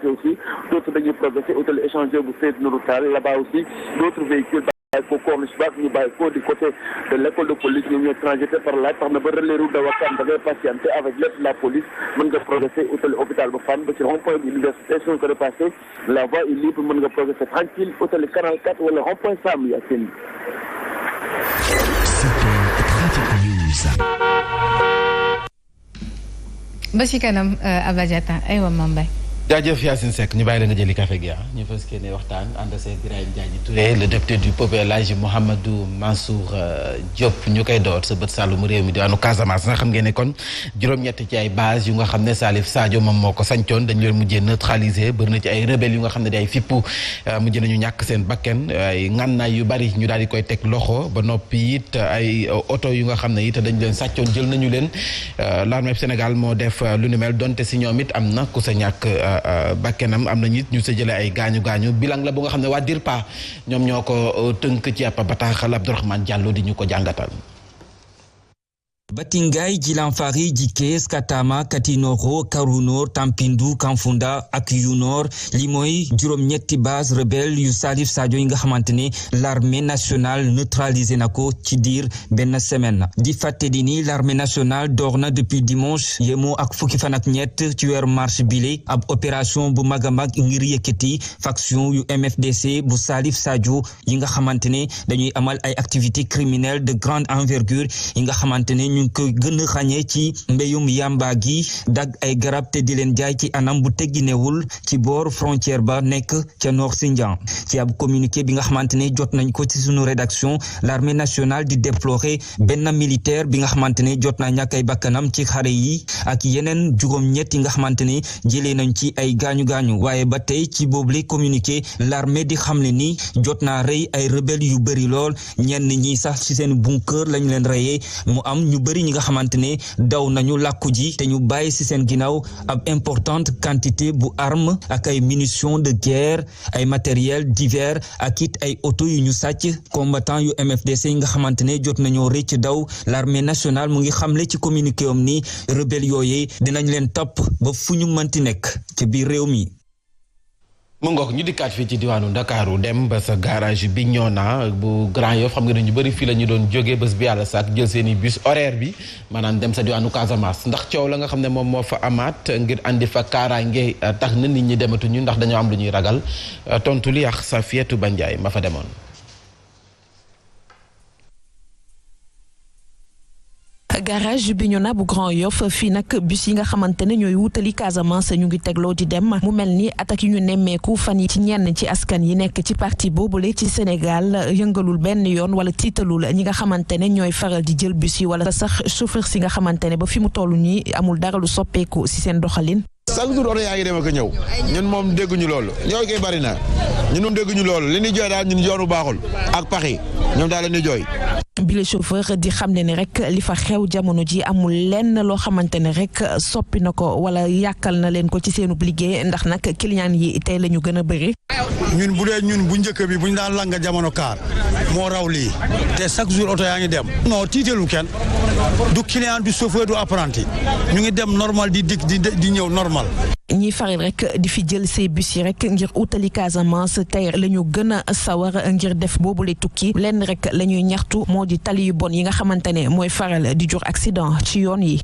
avancé aussi d'autres dañuy progressé hôtel échangeur bu Seydou Nourou Tall là-bas aussi d'autres véhicules bàyyi ko corniche ba ñu bàyyi ko du côté de l'école de police ñoom ñooy transité par là tax na ba relais route de Ouakam da ngay patienter avec l'aide de la police mën nga progressé hôtel ba Fann ba ci rond-point de l'université soo ko dépassé la voie est libre mën nga progressé tranquille hôtel Canal 4 wala rond-point Sam Yacine. ba ci kanam Abadiata aywa Mambay. jaajëf Yacine Seck ñu bàyyi la nga jëli café gi ñu fas yéene waxtaan ànd see Birahim Diagne Touré le député du peuple El Hadji Mouhamadou Mansour Diop ñu koy door sa bët sàllumu réew mi diwaanu Casamance nga xam ngeen ne kon juróom-ñett ci ay base yu nga xam ne Salif Sadio moom moo ko sancoon dañu leen mujjee neutraliser bëri na ci ay rebelles yu nga xam ne day fippu mujj nañu ñàkk seen bakken ay ngànnaay yu bari ñu daal di koy teg loxo ba noppi it ay oto yu nga xam ne it dañu leen sàccoon jël nañu leen l'armée Sénégal moo def lu ni mel donte si ñoom it am na ku sa ñàkk bakkenam am na nit ñu sa jëlee ay gaañu bilan la bu nga xam ne waa DIRPA ñoom ñoo ko tënk ci ab bataaxal Abdourahmane Diallo di ñu ko jàngatal. Batingay, Djilanfari, Djikes, Katama, Katinoro, Karunor, Tampindu, Kanfunda ak Yunor li mooy juróom-ñetti base rebelle yu Salif Sadio yi nga xamante ne l'armée nationale neutralisé na ko ci diir benn semaine di fàttali ni l'armée nationale door na depuis dimanche yemoo ak fukki fan ak ñett ci weeru mars bile ab opération bu mag a mag ngir yëkkati faction yu MFDC bu Salif Sadio yi nga xamante ne dañuy amal ay activités criminelles de grande envergure yi nga xamante ne ñu ko gën a xàññee ci mbéyum yamba gi dag ay garab te di leen jaay ci anam bu tegginewul ci boor frontière ba nekk ca Nord Sindian ci ab communiqué bi nga xamante ne jot nañ ko ci sunu rédaction l'armée nationale di déplorer benn militaire bi nga xamante ne jot naa ñàkk ay bakkanam ci xare yi ak yeneen juróom-ñett yi nga xamante ne jëlee nañ ci ay gaañu-gaañu waaye ba tey ci boobule communiqué l'armée di xamle ni jot naa rey ay rebelles yu bëri lool ñenn ñi sax ci seen bunker lañ leen reyee mu am ñu bëri ñi nga xamante ne daw nañu làkku ji te ñu bàyyi ci seen ginnaaw ab importante quantité bu arme ak ay munitions de guerre ay matériel divers ak it ay auto yu ñu sàcc combattant yu MFDC yi nga xamante ne jot nañoo rëcc daw l'armée nationale mu ngi xamle ci communiqué am ni rebelle yooyee dinañ leen topp ba fu ñu mënti nekk ci biir réew mi. mu ngoog ñu dikkaat fii ci diwaanu Ndakaaru dem ba sa garage bi Bignona bu Grand Yoff xam nga ne ñu bëri fii la ñu doon jógee bés bi yàlla sàkk jël seen i bus horaire bi maanaam dem sa diwaanu Casamance ndax coow la nga xam ne moom moo fa amaat ngir andi fa kaaraange tax na nit ñi dematuñu ndax dañoo am lu ñuy ragal tontu li ak Safiatou Bandiaye ma fa demoon. garage Bignona bu Grand Yoff fii nag bus yi nga xamante ne ñooy wutali Casamance ñu ngi tegloo di dem mu mel ni attaque yu ñu nemmeeku fan yi ci ñenn ci askan yi nekk ci parti boobule ci Sénégal yëngalul benn yoon wala tiitalul ñi nga xamante ne ñooy faral di jël bus yi wala sax chauffeur si nga xamante ne ba fi mu toll nii amul dara lu soppeeku si seen doxalin. chaque jour oto yaa ngi dem ak ñëw ñun moom dégguñu loolu ñoo koy bari na ñun moom dégguñu loolu li ñuy jooy daal ñun yoonu baaxul ak pax yi ñoom daal la ñuy jooy. bile chauffeur di xam ne rek li fa xew jamono ji amul lenn loo xamante ne rek soppi na ko wala yàkkal na leen ko ci seenub liggéey ndax nag client yi tey la ñu gën a bëri. ñun bu dee ñun bu njëkk bi bu ñu daan langa jamono kaar moo raw lii te chaque jour oto yaa ngi dem. non tiitalu kenn du client du chauffeur du apprenti ñu ngi dem normal di dikk di ñëw normal. ñiy faral rek di fi jël ces bus yi rek ngir utali Casamance tey la ñu gën a sawar ngir def boobule tukki lenn rek la ñuy ñaxtu moo di tali yu bon yi nga xamante ne mooy faral di jur accident ci yoon yi.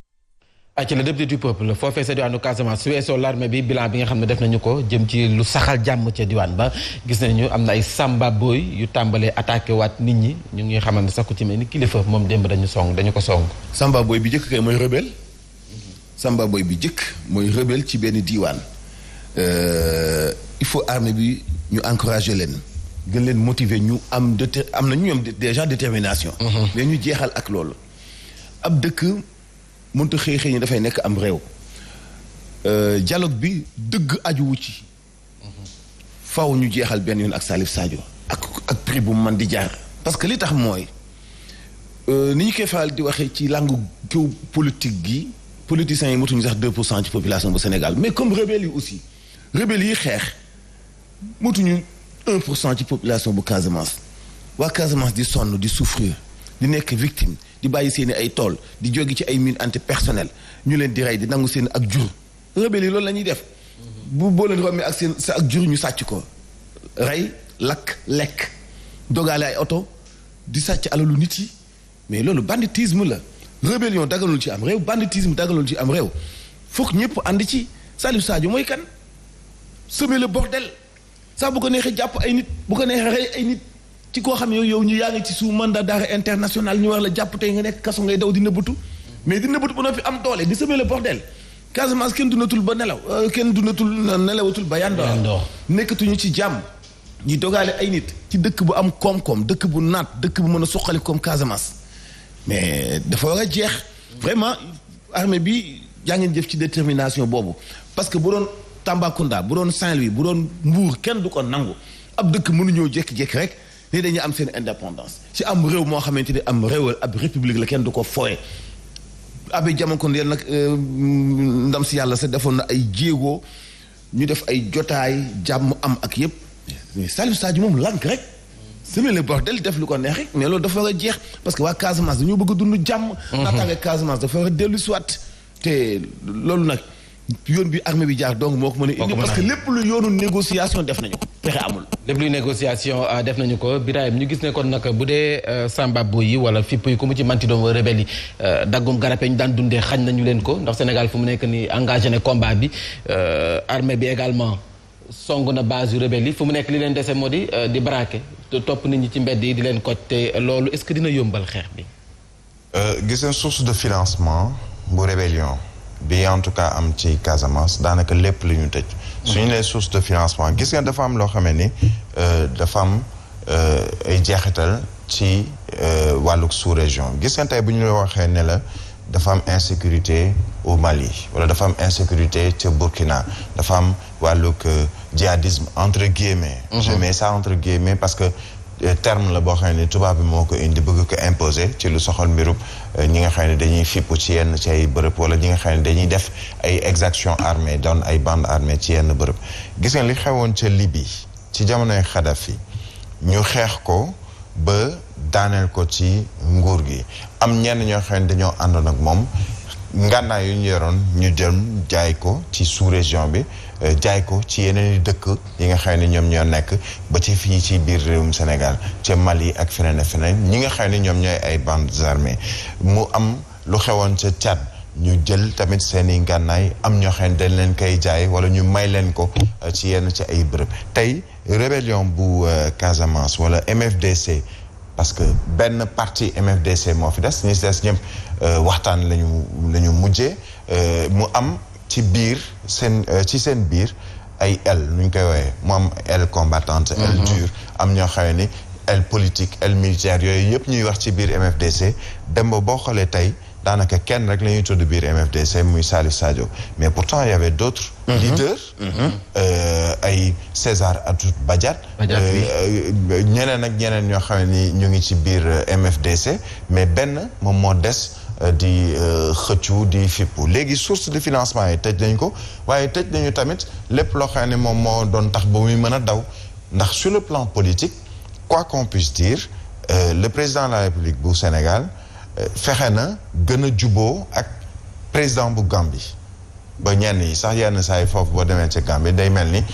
ci le député du peuple foofee sa diwaanu Casamance su weesoo l'armée bi bilan bi nga xam ne def nañu ko jëm ci lu saxal jàmm ca diwaan ba gis nañu am na ay samba boy yu tàmbalee attaqué waat nit ñi ñu ngi xamante sax ku ci mel ni kilifa moom démb dañu ko song. samba boy bi njëkk kay mooy rebelle. Samba boy bi jëkk mooy rebelle ci benn diiwaan il faut armée bi ñu encourager leen gën leen motiver ñu am nañu ñoom déjà détermination. mais ñu jeexal ak loolu. ab dëkk mënta xëy ñi dafay nekk am réew. dialogue bi dëgg ajuwu ci. faw ñu jeexal benn yoon ak Salif Sadio ak prix bu man di jaar. parce que li tax mooy ni ñu koy faral di waxee ci langue politique gi. politiciens yi motuñu sax 2% ci population bu Sénégal mais comme rebelles yi aussi rebelles yi xeex motuñu 1% ci population bu Casamance waa Casamance di sonn di souffrir di nekk victime di bàyyi seeni ay tool di jóge ci ay mines antipersonnelles ñu leen di rey di nangu seen ak jur rebelles yi loolu la ñuy def boo leen rombee ak seen sa ak jur ñu sàcc ko rey lakk lekk dogaale ay oto di sàcc alalu nit yi mais loolu banditisme la rébellion dagalul ci am réew banditisme dagalul ci am réew foog ñëpp ànd ci Salif Sadio mooy kan semer le bordel saa bu ko neexee jàpp ay nit bu ko neexee rey ay nit ci koo xam ne yow ñu yaa ngi ci sous mandat d'arrêt international ñu war la jàpp tey nga nekk kaso ngay daw di nëbbatu mais di nëbbatu ba noppi am doole di semer le bordel Casamance kenn dunatul ba nelaw kenn dunatul nelawatul ba yandoor nekkatuñu ci jàmm ñi dogaale ay nit ci dëkk bu am koom-koom dëkk bu naat dëkk bu mën a suqali comme Casamance mais dafa war a jeex vraiment armée bi yaa ngeen jëf ci détermination boobu parce que bu doon Tambacounda bu doon Saint-Louis bu doon Mbour kenn du ko nangu ab dëkk mënuñoo jékki-jékki rek ne dañuy am seen indépendance ci am réew moo xamante ni am réewal ab république la kenn du ko fooye abe jamono yéen nag ndam si yàlla sa defoon na ay jéego ñu def ay jotaay jàmm am ak yépp mais Salif Sadio moom lank rek semer le bordel def lu ko neex rek mais loolu dafa war a jeex parce que waa Casamance dañoo bëgg a dund jàmm naataange Casamance dafa war a dellu soit te loolu nag yoon bi armée bi jaar donc moo ko mën a indi parce que lépp lu yoonu négociation def nañu ko pexe amul lépp luy négociation def nañu ko Birahim ñu gis ne kon nag bu dee Samba Boy yi wala fipp yi ku mu ci manti doon wa rebelle yi daggum garape ñu daan dundee xañ nañu leen ko ndax Sénégal fu mu nekk ni engagé ne combat bi armée bi également song na base yu rebelle yi fu mu nekk li leen dese moo di braquer topp nit ñi ci mbedd yi di leen koj te loolu est-ce que dina yombal xeex bi gis nga source de financement bu rébellion bi en tout cas am ci Casamance daanaka lépp lu ñu tëj suñu nee source de financement gis nga dafa am loo xamee ni dafa am ay jeexital ci wàlluk sous-région gis nga tey bu ñu la waxee ne la dafa am insécurité au Mali wala dafa am insécurité ca Burkina dafa am wàlluk djihadisme entre guillemets je mets ça entre guillemets parce que terme la boo xam ne tubaab bi moo ko indi bëgg ko imposer ci lu soxal mbirub ñi nga xam ne dañuy fipp ci yenn ci ay bërëb wala ñi nga xam ne dañuy def ay exactions armées doon ay bandes armées ci yenn bërëb gis nga li xewoon ca Libye ci jamonoy Kadhafi ñu xeex ko ba daaneel ko ci nguur gi am ñenn ñoo xam ne dañoo àndoon ak moom ngànnaay yu ñu yoroon ñu dem jaay ko ci sous-région bi jaay ko ci yeneen i dëkk yi nga xam ne ñoom ñoo nekk ba ci fii ci biir réewum Sénégal ca Mali ak feneen ak feneen ñi nga xam ne ñoom ñooy ay bandes armées mu am lu xewoon ca Tchad ñu jël tamit seen i ngànnaay am ñoo xam ne dañ leen koy jaay wala ñu may leen ko ci yenn ci ay bërëb tey rébellion bu Casamance wala MFDC parce que benn parti MFDC moo fi des ñi si des ñëpp waxtaan lañu mujjee mu am ci biir ci seen biir ay aile nu ñu koy woowee mu am aile combattante aile dure am ñoo xam ni aile politique aile militaire yooyu yëpp ñuy wax ci biir MFDC dem ba boo xoolee tey daanaka kenn rek la ñuy tudd biir MFDC muy Salif Sadio mais pourtant il y avait d'autres leaders ay César Atoute Badiate ñeneen ak ñeneen ñoo xam ni ñu ngi ci biir MFDC mais benn moom moo des di xëccu di fippu léegi source de financement yi tëj nañ ko waaye tëj nañu tamit lépp loo xam ne moom moo doon tax ba muy mën a daw ndax sur le plan politique quoi qu'on puisse dire le président de la République bu Sénégal fexe na gën a juboo ak président bu Gambie ba ñenn yi sax yenn saa yi foofu boo demee ci Gambie day mel ni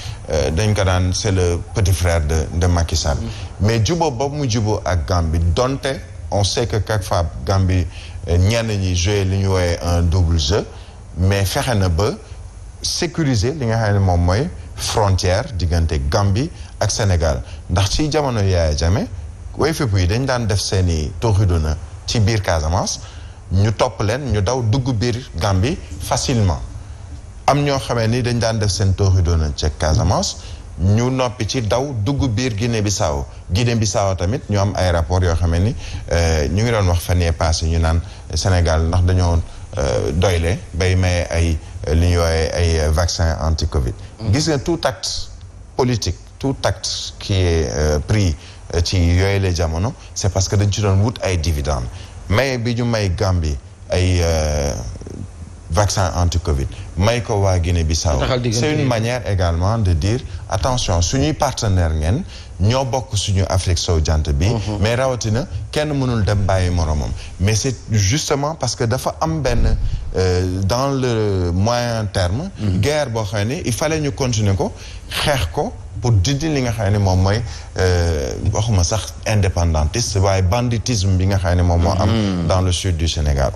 dañ ko daan c'est le petit frère de Macky Sall mais juboo boobu mu juboo ak Gambie donte on sait que quelquefois Gambie ñenn ñi jouer li ñu wooyee un double jeu mais fexe na ba sécuriser li nga xam ne moom mooy frontière diggante Gambie ak Sénégal ndax ci jamono Yaya Jammeh way fépp yi dañ daan def seeni tooxiduna ci biir Casamance ñu topp leen ñu daw dugg biir Gambie facilement am ñoo xamee ni dañ daan def seen tooxiduna ca Casamance ñu noppi ci daw dugg biir Guinée-Bissau Guinée-Bissau tamit ñu am ay rapport yoo xamee ni ñu ngi doon wax fan yee passé ñu naan Sénégal ndax dañoo doyle bay maye ay li ñuy woowee ay vaccin anti-Covid gis nga tout acte politique tout acte qui est pris ci yooyu la jamono c'est parce que dañ ci doon wut ay dividendes mais bi ñu may Gambie ay vaccin anti-Covid may ko waa Guinée-Bissau c'est une manière également de dire attention suñuy partenaire ngeen ñoo bokk suñu Afrique sowu jant bi mais rawatina kenn mënul dem bàyyi moromam mais c'est justement parce que dafa am benn dans le moyen terme guerre boo xam ne il fallait ñu continuer ko xeex ko pour dindi li nga xam ne moom mooy waxuma sax indépendantiste waaye banditisme bi nga xam ne moom moo am dans le sud du Sénégal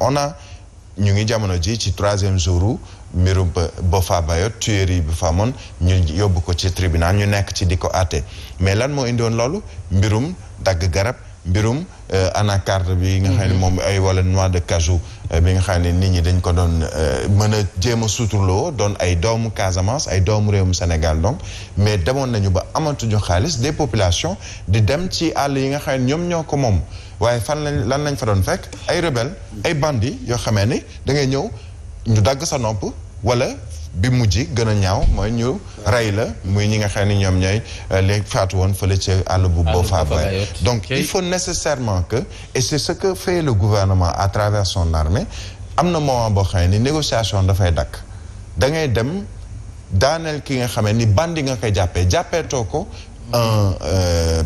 ñu ngi jamono ji ci 3e jour mbirum Boffa Bayotte tuerie bi fa amoon ñu yóbbu ko ci tribunal ñu nekk ci di ko àtte mais lan moo indiwoon loolu mbirum dagg garab mbirum anacarde bi nga xam ne moom ay wala noix de cajou bi nga xam ne nit ñi dañ ko doon mën a jéem a suturloo doon ay doomu Casamance ay doomu réewum Sénégal donc mais demoon nañu ba amatuñu xaalis des populations di dem ci àll yi nga xam ne ñoom ñoo ko moom waaye lan lañ fa doon fekk ay rebelle ay bandits yoo xamee ni da ngay ñëw ñu dagg sa nopp wala bi mujj gën a ñaaw mooy ñu rey la muy ñi nga xam ne ñoom ñooy léegi faatu woon fële ci àll bu Boffa Bayotte donc il faut nécessairement que et c'est ce que fait le gouvernement à travers son armée am na moment boo xam ne ni négociation dafay dakk da ngay dem daaneel ki nga xamee ni bandi nga koy jàppeetoo ko un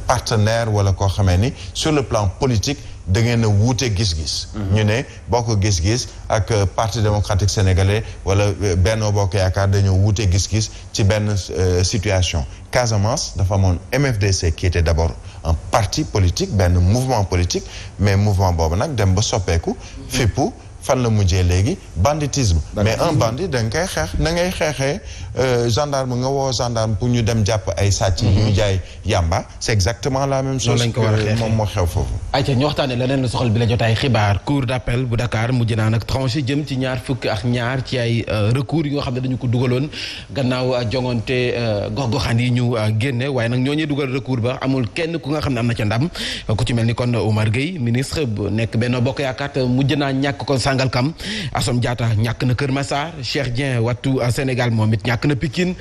partenaire wala koo xamee ni sur le plan politique da ngeen a wuute gis-gis ñu ne bokk gis-gis ak parti démocratique sénégalais wala Benno Bokk Yaakaar dañoo wuute gis-gis ci benn situation Casamance dafa amoon MFDC qui était d'abord un parti politique benn mouvement politique mais mouvement boobu nag dem ba soppeeku fippu fan la mujjee léegi banditisme mais un bandit da nga koy xeex na ngay xeexee gendarme nga woo gendarme pour ñu dem jàpp ay sàcc ñu jaay yamba c'est exactement la même chose que moom moo xew foofu ayca ñu waxtaane leneen lu soxal bi la jotaay xibaar cour d'appel bu Dakar mujj naa nag tranché jëm ci 22 ci ay recours yi nga xam ne dañu ko dugaloon gannaaw jongante gox-goxaan yi ñu génne waaye nag ñooñuy dugal recours ba amul kenn ku nga xam ne am na ca ndam ku ci mel ni kon Oumar Gueye ministre bu nekk Benno Bokk Yaakaar mujj naa ñàkk kon Sangalkam Assome Diatta ñàkk na Kër Massar Cheikh Dieng wattu Sénégal moom it ñàkk na Pikine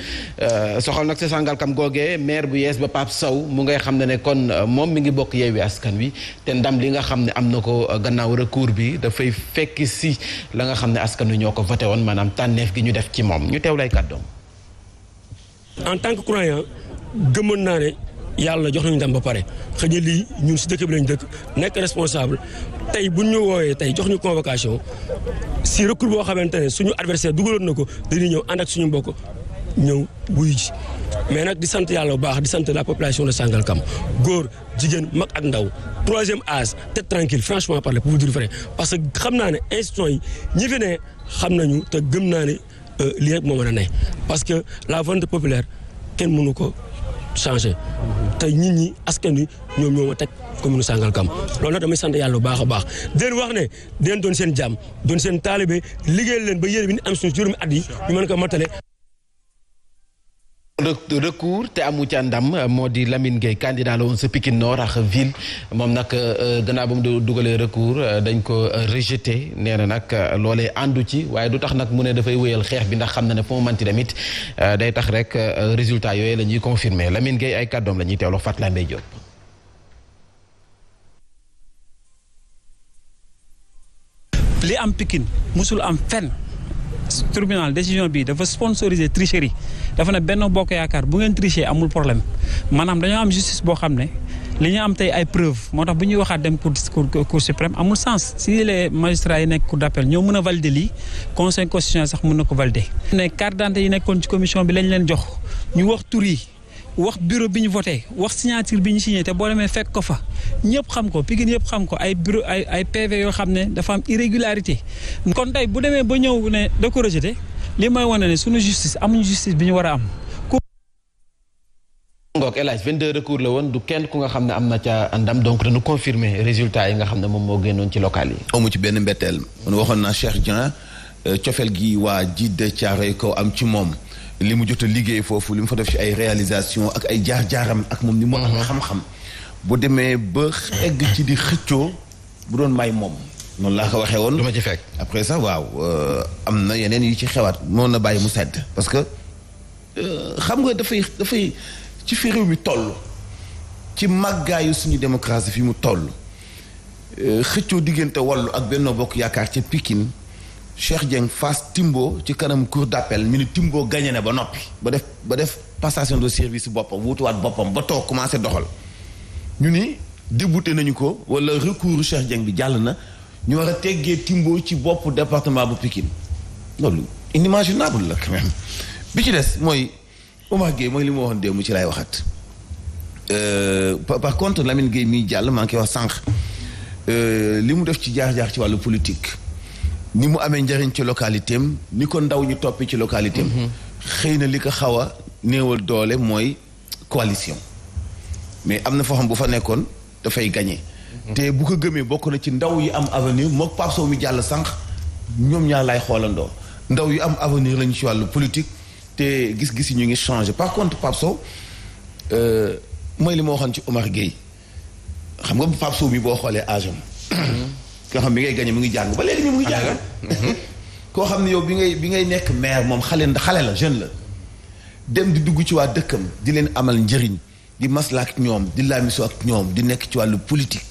soxal nag sa Sangalkam googee maire bu yees ba Pape Sow mu ngay xam ne kon moom mi ngi bokk Yewwi Askan Wi te ndam li nga xam ne am na ko gannaaw recours bi dafay fekk si la nga xam ne askan wi ñoo ko voté woon maanaam tànneef gi ñu def ci moom ñu teew lay kàddoom. En tant que croyant gëmoon naa ne yàlla jox nañu ndam ba pare xëy na lii ñun si dëkk bi lañ dëkk nekk responsable tey bu ñu woowee tey jox ñu convocation si recours boo xamante ne suñu adversaire dugaloon na ko dañuy ñëw ànd ak suñu mbokk ñëw wuyu ji mais nag di sant yàlla bu baax di sant la population de Sangalkam góor jigéen mag ak ndaw 3e âge tête tranquille franchement parler pour vous dire vrai parce que xam naa ne institution yi ñi fi ne xam nañu te gëm naa ne lii rek moo mën a ne parce que la volonté populaire kenn mënu ko changé te nit ñi askan wi ñoom ñoo ma teg commune Sangalkam loolu nag damay sant yàlla bu baax a baax den wax ne den doon seen jàmm doon seen taalibe liggéeyal leen ba yéen bi ni am suñu juróomi at yi ñu mën ko matale. recours te amu ca ndam moo di Lamine Gueye candidat la woon sa Pikine Nord ak ville moom nag gannaaw ba mu dugalee recours dañ ko rejeté nee na nag loolee àndu ci waaye du tax nag mu ne dafay wéyal xeex bi ndax xam na ne fu mu manti tamit day tax rek résultat yooyu la ñuy confirmer Lamine Gueye ay kàddoom la ñuy teewloo Fatou Lambe Diop. li am Pikine musul am fenn. tribunal décision bi dafa sponsoriser tricherie dafa ne Benno Bokk Yaakaar bu ngeen tricher amul problème maanaam dañoo am justice boo xam ne li ñu am tey ay preuve moo tax bu ñuy waxaat dem cour suprême amul sens si les magistrats yi nekk cour d'appel ñoo mën a valider lii conseil constitutionnel sax mën na ko valider. ne carte d'identité yi nekkoon ci commission bi lañ leen jox ñu wax tur yi wax bureau bi ñu voté wax signature bi ñu signé te boo demee fekk ko fa ñëpp xam ko Pikine yëpp xam ko ay bureau ay PV yoo xam ne dafa am irrégularité kon tey bu demee ba ñëw ne da ko rejeté li may wane ne suñu justice amuñu justice bi ñu war a am. ngook El Hadj 22 recours la woon du kenn ku nga xam ne am na ca ndam donc dañu confirmer résultat yi nga xam ne moom moo génnoon ci local yi. amu ci benn mbetteel man waxoon naa Cheikh Dieng cofeel gi waa Djiddah Thiaroye Kaw am ci moom. li mu jot a liggéey foofu li mu fa def ci ay réalisation ak ay jaar-jaaram ak moom ni mu amee xam-xam bu demee ba egg ci di xëccoo bu doon may moom noonu laa ko waxee woon du ma ci fekk après ça waaw am na yeneen yi ci xewaat noonu na bàyyi mu sedd parce que xam nga dafay ci fi réew mi toll ci màggaayu suñu démocratie fi mu toll xëccoo diggante Wallu ak Benno Bokk Yaakaar ca Pikine Cheikh Dieng face Timbo ci kanam cour d'appel ñu ni Timbo gagné na ba noppi ba def passation de service boppam wutuwaat boppam ba toog commencé doxal ñu ni débouté nañu ko wala recours Cheikh Dieng bi jàll na ñu war a teggee Timbo ci bopp département bu Pikine loolu inimaginable la quand même bi ci des mooy Omar Gueye mooy li ma waxoon démb ci laay waxat par contre Lamine Gueye miy jàll maa ngi koy wax sànq li mu def ci jaar-jaar ci wàllu politique ni mu amee njëriñ ci localité am ni ko ndaw ñu toppi ci localité am xëy na li ko xaw a néewal doole mooy coalition mais am na foo xam bu fa nekkoon dafay gagné te bu ko gëmee bokk na ci ndaw yi am avenir mook Pape Sow mi jàll sànq ñoom ñaar lay xoolandoo ndaw yu am avenir lañu ci wàllu politique te gis-gis yi ñu ngi changé par contre Pape Sow mooy li ma waxoon ci Omar Gueye xam nga Pape Sow mi boo xoolee âge am koo xam bi ngay gagné mu ngi jàng ba léegi ni mu ngi jàng koo xam ne yow bi ngay nekk maire moom xale la jeune la dem di dugg ci waa dëkkam di leen amal njëriñ di masla ak ñoom di laamiso ak ñoom di nekk ci wàllu politique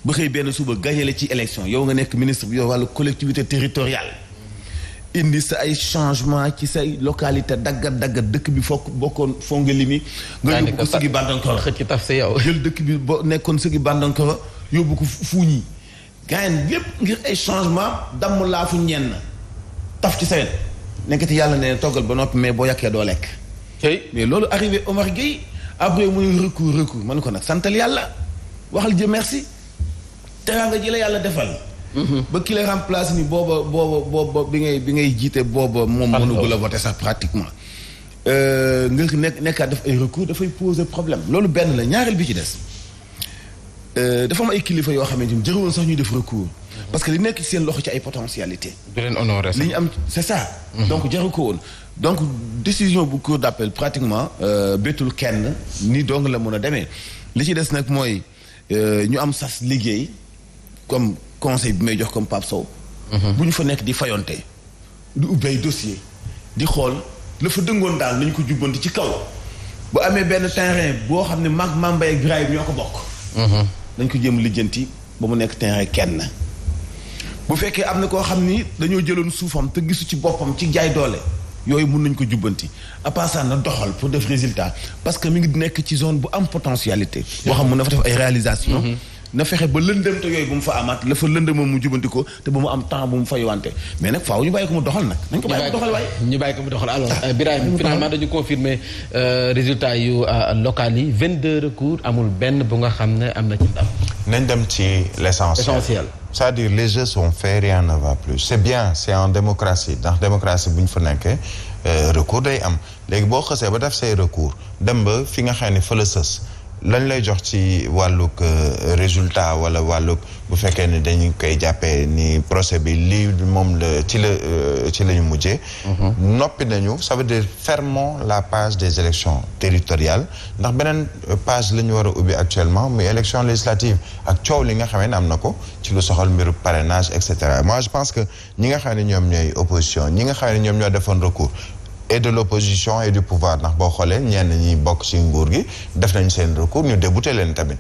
ba xëy benn suba gagné la ci élection yow nga nekk ministre bi yow wàllu collectivité territoriale indi sa ay changement ci say localité daggat dëkk bi fokk bokkoon fonga limi nga yóbbu ko sëgi Bandankoro xëcc taf sa yow jël dëkk bi boo nekkoon sëgi Bandankoro yóbbu ko fuuñi gaayen yépp ngir ay changement damm laa fu ñenn taf ci sawet nekkati yàlla ne toggal ba noppi mais boo yàkkee doo lekk mais loolu arrivé Omar Gueye après muy recours man ko nag santal yàlla waxal Dieu merci teraanga ji la yàlla defal ba ki lay remplace ni booba bi ngay jiite booba moom mënugul a voter sax pratiquement nga nekkaat def ay recours dafay poser problème loolu benn la ñaareel bi ci des dafa am ay kilifa yoo xamante ni jëruwoon sax ñuy def recours parce que li nekk ci seen loxo ci ay potentialité du leen honoré li ñu am c'est ça donc jaru ko woon donc décision bu cour d'appel pratiquement bettul kenn ni dong la mën a demee li ci des nag mooy ñu am sas liggéey comme conseil bi may jox comme Pape Sow bu ñu fa nekk di fayonte di ubbay dossier di xool la fa dëngoon daal nañu ko jubbanti ci kaw bu amee benn terrain boo xam ne mag Mambay ak Birahim ñoo ko bokk dañ ko jëm lijjanti ba mu nekk terrain kenn bu fekkee am na koo xam ni dañoo jëloon suufam te gisu ci boppam ci jaay doole yooyu mun nañ ko jubbanti à part ça na doxal pour def résultat parce que mi ngi nekk ci zone bu am potentialité boo xam mun na fa def ay réalisation na fexe ba lëndëm te yooyu bu mu fa amaat la fa lëndëm mu jubanti ko te ba mu am temps bu mu fay wante mais nag faaw ñu bàyyi ko mu doxal nag nañ ko bàyyi mu doxal waaye ñu bàyyi ko mu doxal alors Birahim finalement dañu confirmer résultat yu local yi 22 recours amul benn bu nga xam ne am na ci ndam nañ dem ci l'essentiel c'est-à-dire les jeux sont faits rien ne va plus c'est bien c'est en démocratie ndax démocratie bu ñu fa nekkee recours day am léegi boo xësee ba def say recours dem ba fi nga xam ne fa la sës lañ lay jox ci wàllug résultat wala wàllug bu fekkee ne dañu koy jàppee ni procès bi lii moom la ci la ñu mujjee noppi nañu ça veut dire fermons la page des élections territoriales ndax beneen page la ñu war a ubbi actuellement muy élection législative ak coow li nga xamee ne am na ko ci lu soxal mbiru parrainage et cetera moi je pense que ñi nga xam ne ñoom ñooy opposition ñi nga xam ne ñoom ñoo defoon recours et de l'opposition et du pouvoir ndax boo xoolee ñenn ñi bokk ci nguur gi def nañu seen recours ñu débouté leen tamit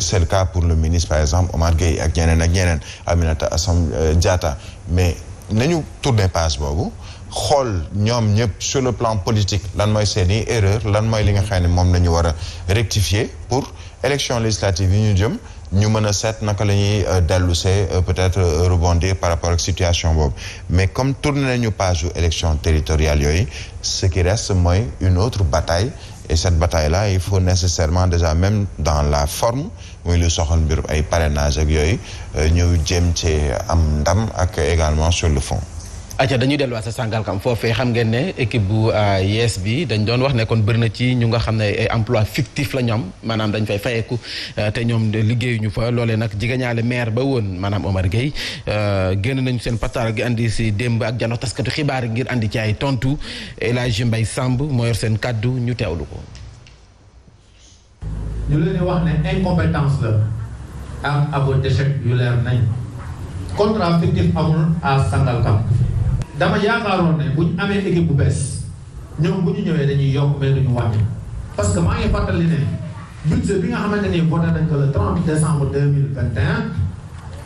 c'est le cas pour le ministre par exemple Omar Gueye ak ñeneen Aminata Assome Diatta mais nañu tourner page boobu xool ñoom ñëpp sur le plan politique lan mooy seeni erreur lan mooy li nga xam ne moom la ñu war a rectifier pour élection législative yi ñu jëm ñu mën a seet naka la ñuy dellusee peut-être rebondir par rapport ak situation boobu mais comme tourné nañu page yu élection territoriale yooyu ce qui reste mooy une autre bataille et cette bataille-là il faut nécessairement déjà même dans la forme muy lu soxal mbirum ay parrainage ak yooyu ñu jéem ci am ndam ak également sur le fond. acca dañuy delluwaat sa Sangalkam foofee xam ngeen ne équipe bu yees bi dañ doon wax ne kon bëri na ci ñu nga xam ne ay emploi fictif la ñoom maanaam dañ fay fayeeku te ñoom liggéeyuñu fa loolee nag jigañaale maire ba woon maanaam Omar Gueye génn nañu seen pataar gi andi si démb ak jano taskatu xibaar ngir andi ci ay tontu El Hadji Mbaye Samb moo yor seen kàddu ñu teewlu ko. ñu leen di wax ne incompétence la ak aveu d'échec yu leer nañ contrat fictif amul à Sangalkam. dama yaakaaroon ne bu ñu amee équipe bu bees ñoom bu ñu ñëwee dañuy yokk mais duñu wàññi parce que maa ngi fàttali ne budget bi nga xamante ni voté nañ ko le 30 décembre 2021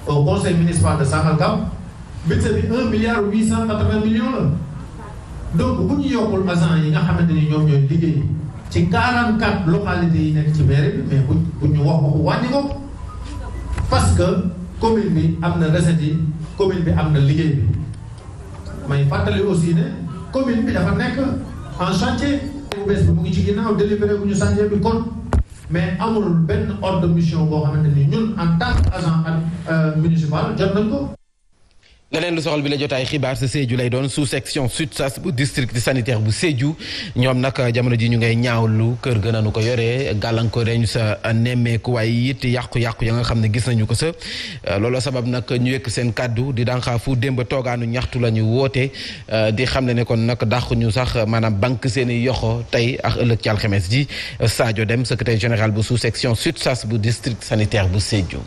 au conseil municipal de Sangalkam budget bi 1,880 milliard la donc bu ñu yokkul agent yi nga xamante ni ñoom ñooy liggéey ci 44 localités yi nekk ci mairie bi mais bu ñu wax waxu wàññi ko parce que commune bi am na recette yi commune bi am na liggéey bi may fàttali aussi ne commune bi dafa nekk en chantier bu bees bi mu ngi ci ginnaaw délivré bu ñu chantier bi kon mais amul benn ordre de mission boo xamante ni ñun en tant que agent municipal jot nañ ko. leneen lu soxal bi la jotaay xibaar sa Sédhiou lay doon sous section sud sas bu district sanitaire bu Sédhiou ñoom nag jamono ji ñu ngay ñaawlu kër ga nañu ko yoree gàllankoor reñu sa nemmeeku waaye it yàqu-yàqu ya nga xam ne gis nañu ko sa loolu sabab nag ñu yëkk seen kàddu di dànqaa fu démb toogaanu ñaxtu la ñu woote di xam ne kon nag dàq ñu sax maanaam banque seen i yoxo tey ak ëllëg ci alxames ji Sadio Deme secrétaire général bu sous section sud sas bu district sanitaire bu Sédhiou.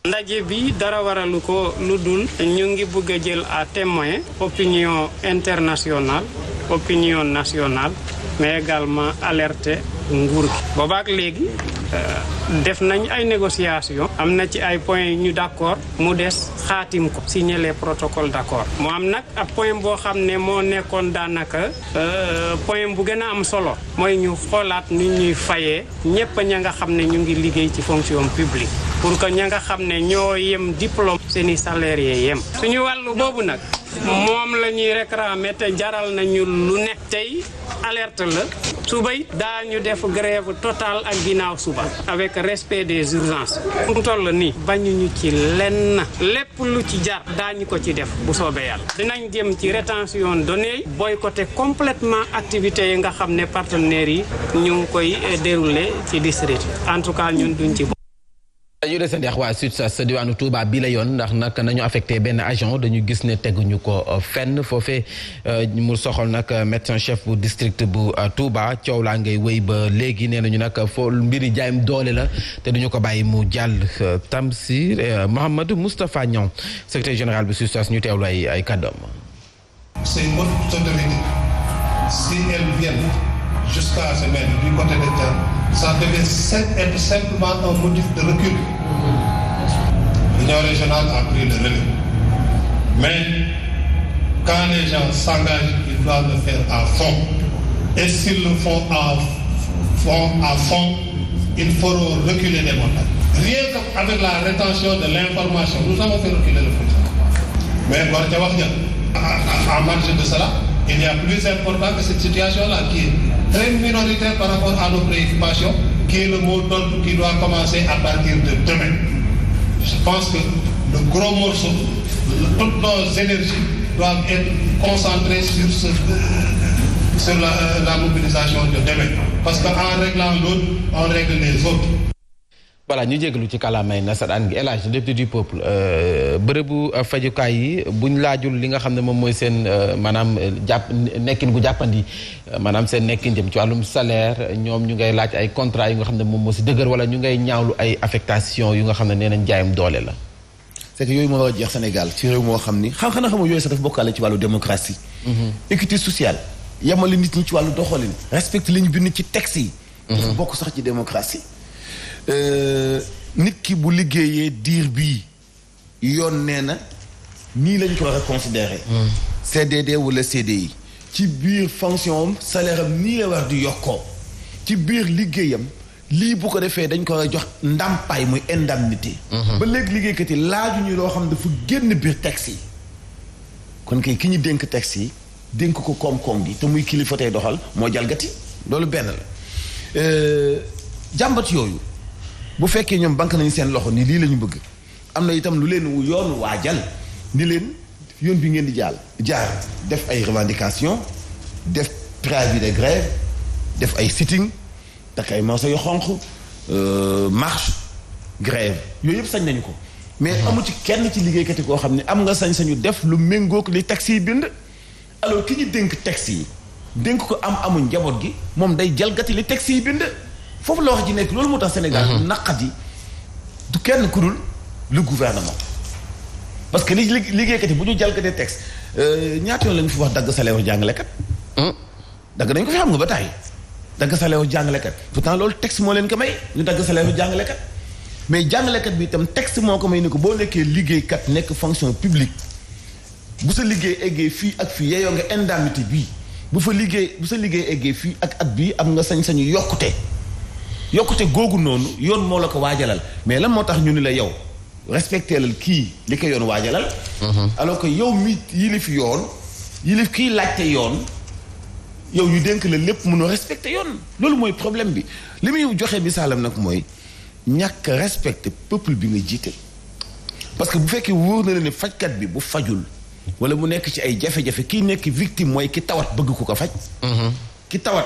ndaje bi dara waralu ko lu dul ñu ngi bëgg a jël à témoin opinion internationale opinion nationale mais également alerter nguur gi boobaak léegi def nañ ay négociations am na ci ay points yu ñu d'accord mu des xaatim ko signer les protocoles d'accord mu am nag ab point boo xam ne moo nekkoon daanaka point bu gën a am solo mooy ñu xoolaat ni ñuy fayee ñépp ña nga xam ne ñu ngi liggéey ci fonction publique pour que ña nga xam ne ñoo yem diplôme seeni salariés yem suñu wàllu boobu nag moom la ñuy réclamer te jaral nañu lu ne tey alerte la suba it daañu def grève totale ak ginnaaw suba avec respect des urgences mu toll nii bañuñu ci lenn lépp lu ci jar daañu ko ci def bu soobee yàlla dinañ jëm ci rétention données boycotter complètement activités yi nga xam ne partenaires yi ñu ngi koy dérouler ci district en tout cas ñun duñ ci dañu desandi ak waa sud sa diwaanu Touba bi la yoon ndax nag nañu affecté benn agent dañu gis ne teguñu ko fenn foofee mu soxal nag médecin chef bu district bu Touba coow laa ngay wéy ba léegi nee nañu nag foo mbiri jaayam doole la te duñu ko bàyyi mu jàll Tamsir Mohamed Moustapha Niang secrétaire général bu SUTSAS ñu teewlu ay kàddoom. Ces autorités, si elles viennent jusqu'à se mettre du côté de terre, ça devait être simplement un motif de recul. L'Union régionale a pris le relais. Mais quand les gens s'engagent, ils doivent le faire à fond. Et s'ils le font à fond, ils feront reculer les montagnes. Rien qu'avec la rétention de l'information, nous avons fait reculer le fonctionnement. Mais en marge de cela, il y a plus important que cette situation-là qui est très minoritaire par rapport à nos préoccupations, qui est le mot d'ordre qui doit commencer à partir de demain. Je pense que le gros morceau, toutes nos énergies doivent être concentrées sur la mobilisation de demain. Parce qu'en réglant l'autre, on règle les autres. voilà ñu jégalu ci kàllaamay nasaraan gi El Hadj député du peuple bërëbu fajukaay yi buñ laajul li nga xam ne moom mooy seen maanaam nekkin gu jàppandi maanaam seen nekkin jëm ci wàllum salaire ñoom ñu ngay laaj ay contrat yu nga xam ne moom moo si dëgër wala ñu ngay ñaawlu ay affectation yu nga xam ne nee nañ jaayam doole la. c'est que yooyu moo war a jeex Sénégal ci réew moo xam ni xanaa xamoo yooyu sax daf bokkaale ci wàllu démocratie. équité sociale yamale nit ñi ci wàllu doxalin respecte li ñu bind ci texte yi. dafa bokk sax ci démocratie. nit ki bu liggéeyee diir bii yoon nee na nii lañ ko war a considérer CDD wala CDI ci biir fonction am salaire am nii la war di yokkoo ci biir liggéeyam lii bu ko defee dañ ko war a jox ndàmpaay muy indemnité ba léegi liggéeykat yi laaju ñu loo xam dafa génn biir texte yi kon kay ki ñu dénk texte yi dénk ko koom-koom gi te muy kilifa tey doxal moo jalgati loolu benn la jàmbat yooyu bu fekkee ñoom banque nañu seen loxo ni lii la ñu bëgg am na itam lu leen yoon waajal ni leen yoon bi ngeen di jaar def ay revendications def préavis de grève def ay sitting takk ay morceaux yu xonq marche grève yooyu yëpp sañ nañu ko mais amu ci kenn ci liggéeykat yi koo xam ne am nga sañ-sañu def lu méngoog li taxi yi bind alors ki ñu dénk taxi yi dénk ko amuñ njaboot gi moom day jalgati li taxi yi bind foofu la wax ji nekk loolu moo tax Sénégal du naqat yi du kenn ku dul le gouvernement parce que liggéeykat yi bu ñu jalgatee texte ñaata yoon la ñu fi wax dagg salaire jàngalekat dagg nañ ko fi xam nga ba tàyyi dagg salaire jàngalekat pourtant loolu texte moo leen ko may ñu dagg salaire jàngalekat mais jàngalekat bi itam texte moo ko may ni ko boo nekkee liggéeykat nekk fonction publique bu sa liggéey eggee fii ak fii yeyoo nga indemnité bii bu sa liggéey eggee fii ak at bii am nga sañ-sañu yokkute googu noonu yoon moo la ko waajalal mais lan moo tax ñu ni la yow respecté lal kii li ko yoon waajalal alors que yow mi yilif kii laajte yoon yow ñu dénk la lépp mënoo respecté yoon loolu mooy problème bi li muy joxe misaalam nag mooy ñàkk respecté peuple bi nga jiite parce que bu fekkee wóor na la ne fajkat bi bu fajul wala mu nekk ci ay jafe-jafe kii nekk victime mooy ki tawat bëgg ku ko faj ki tawat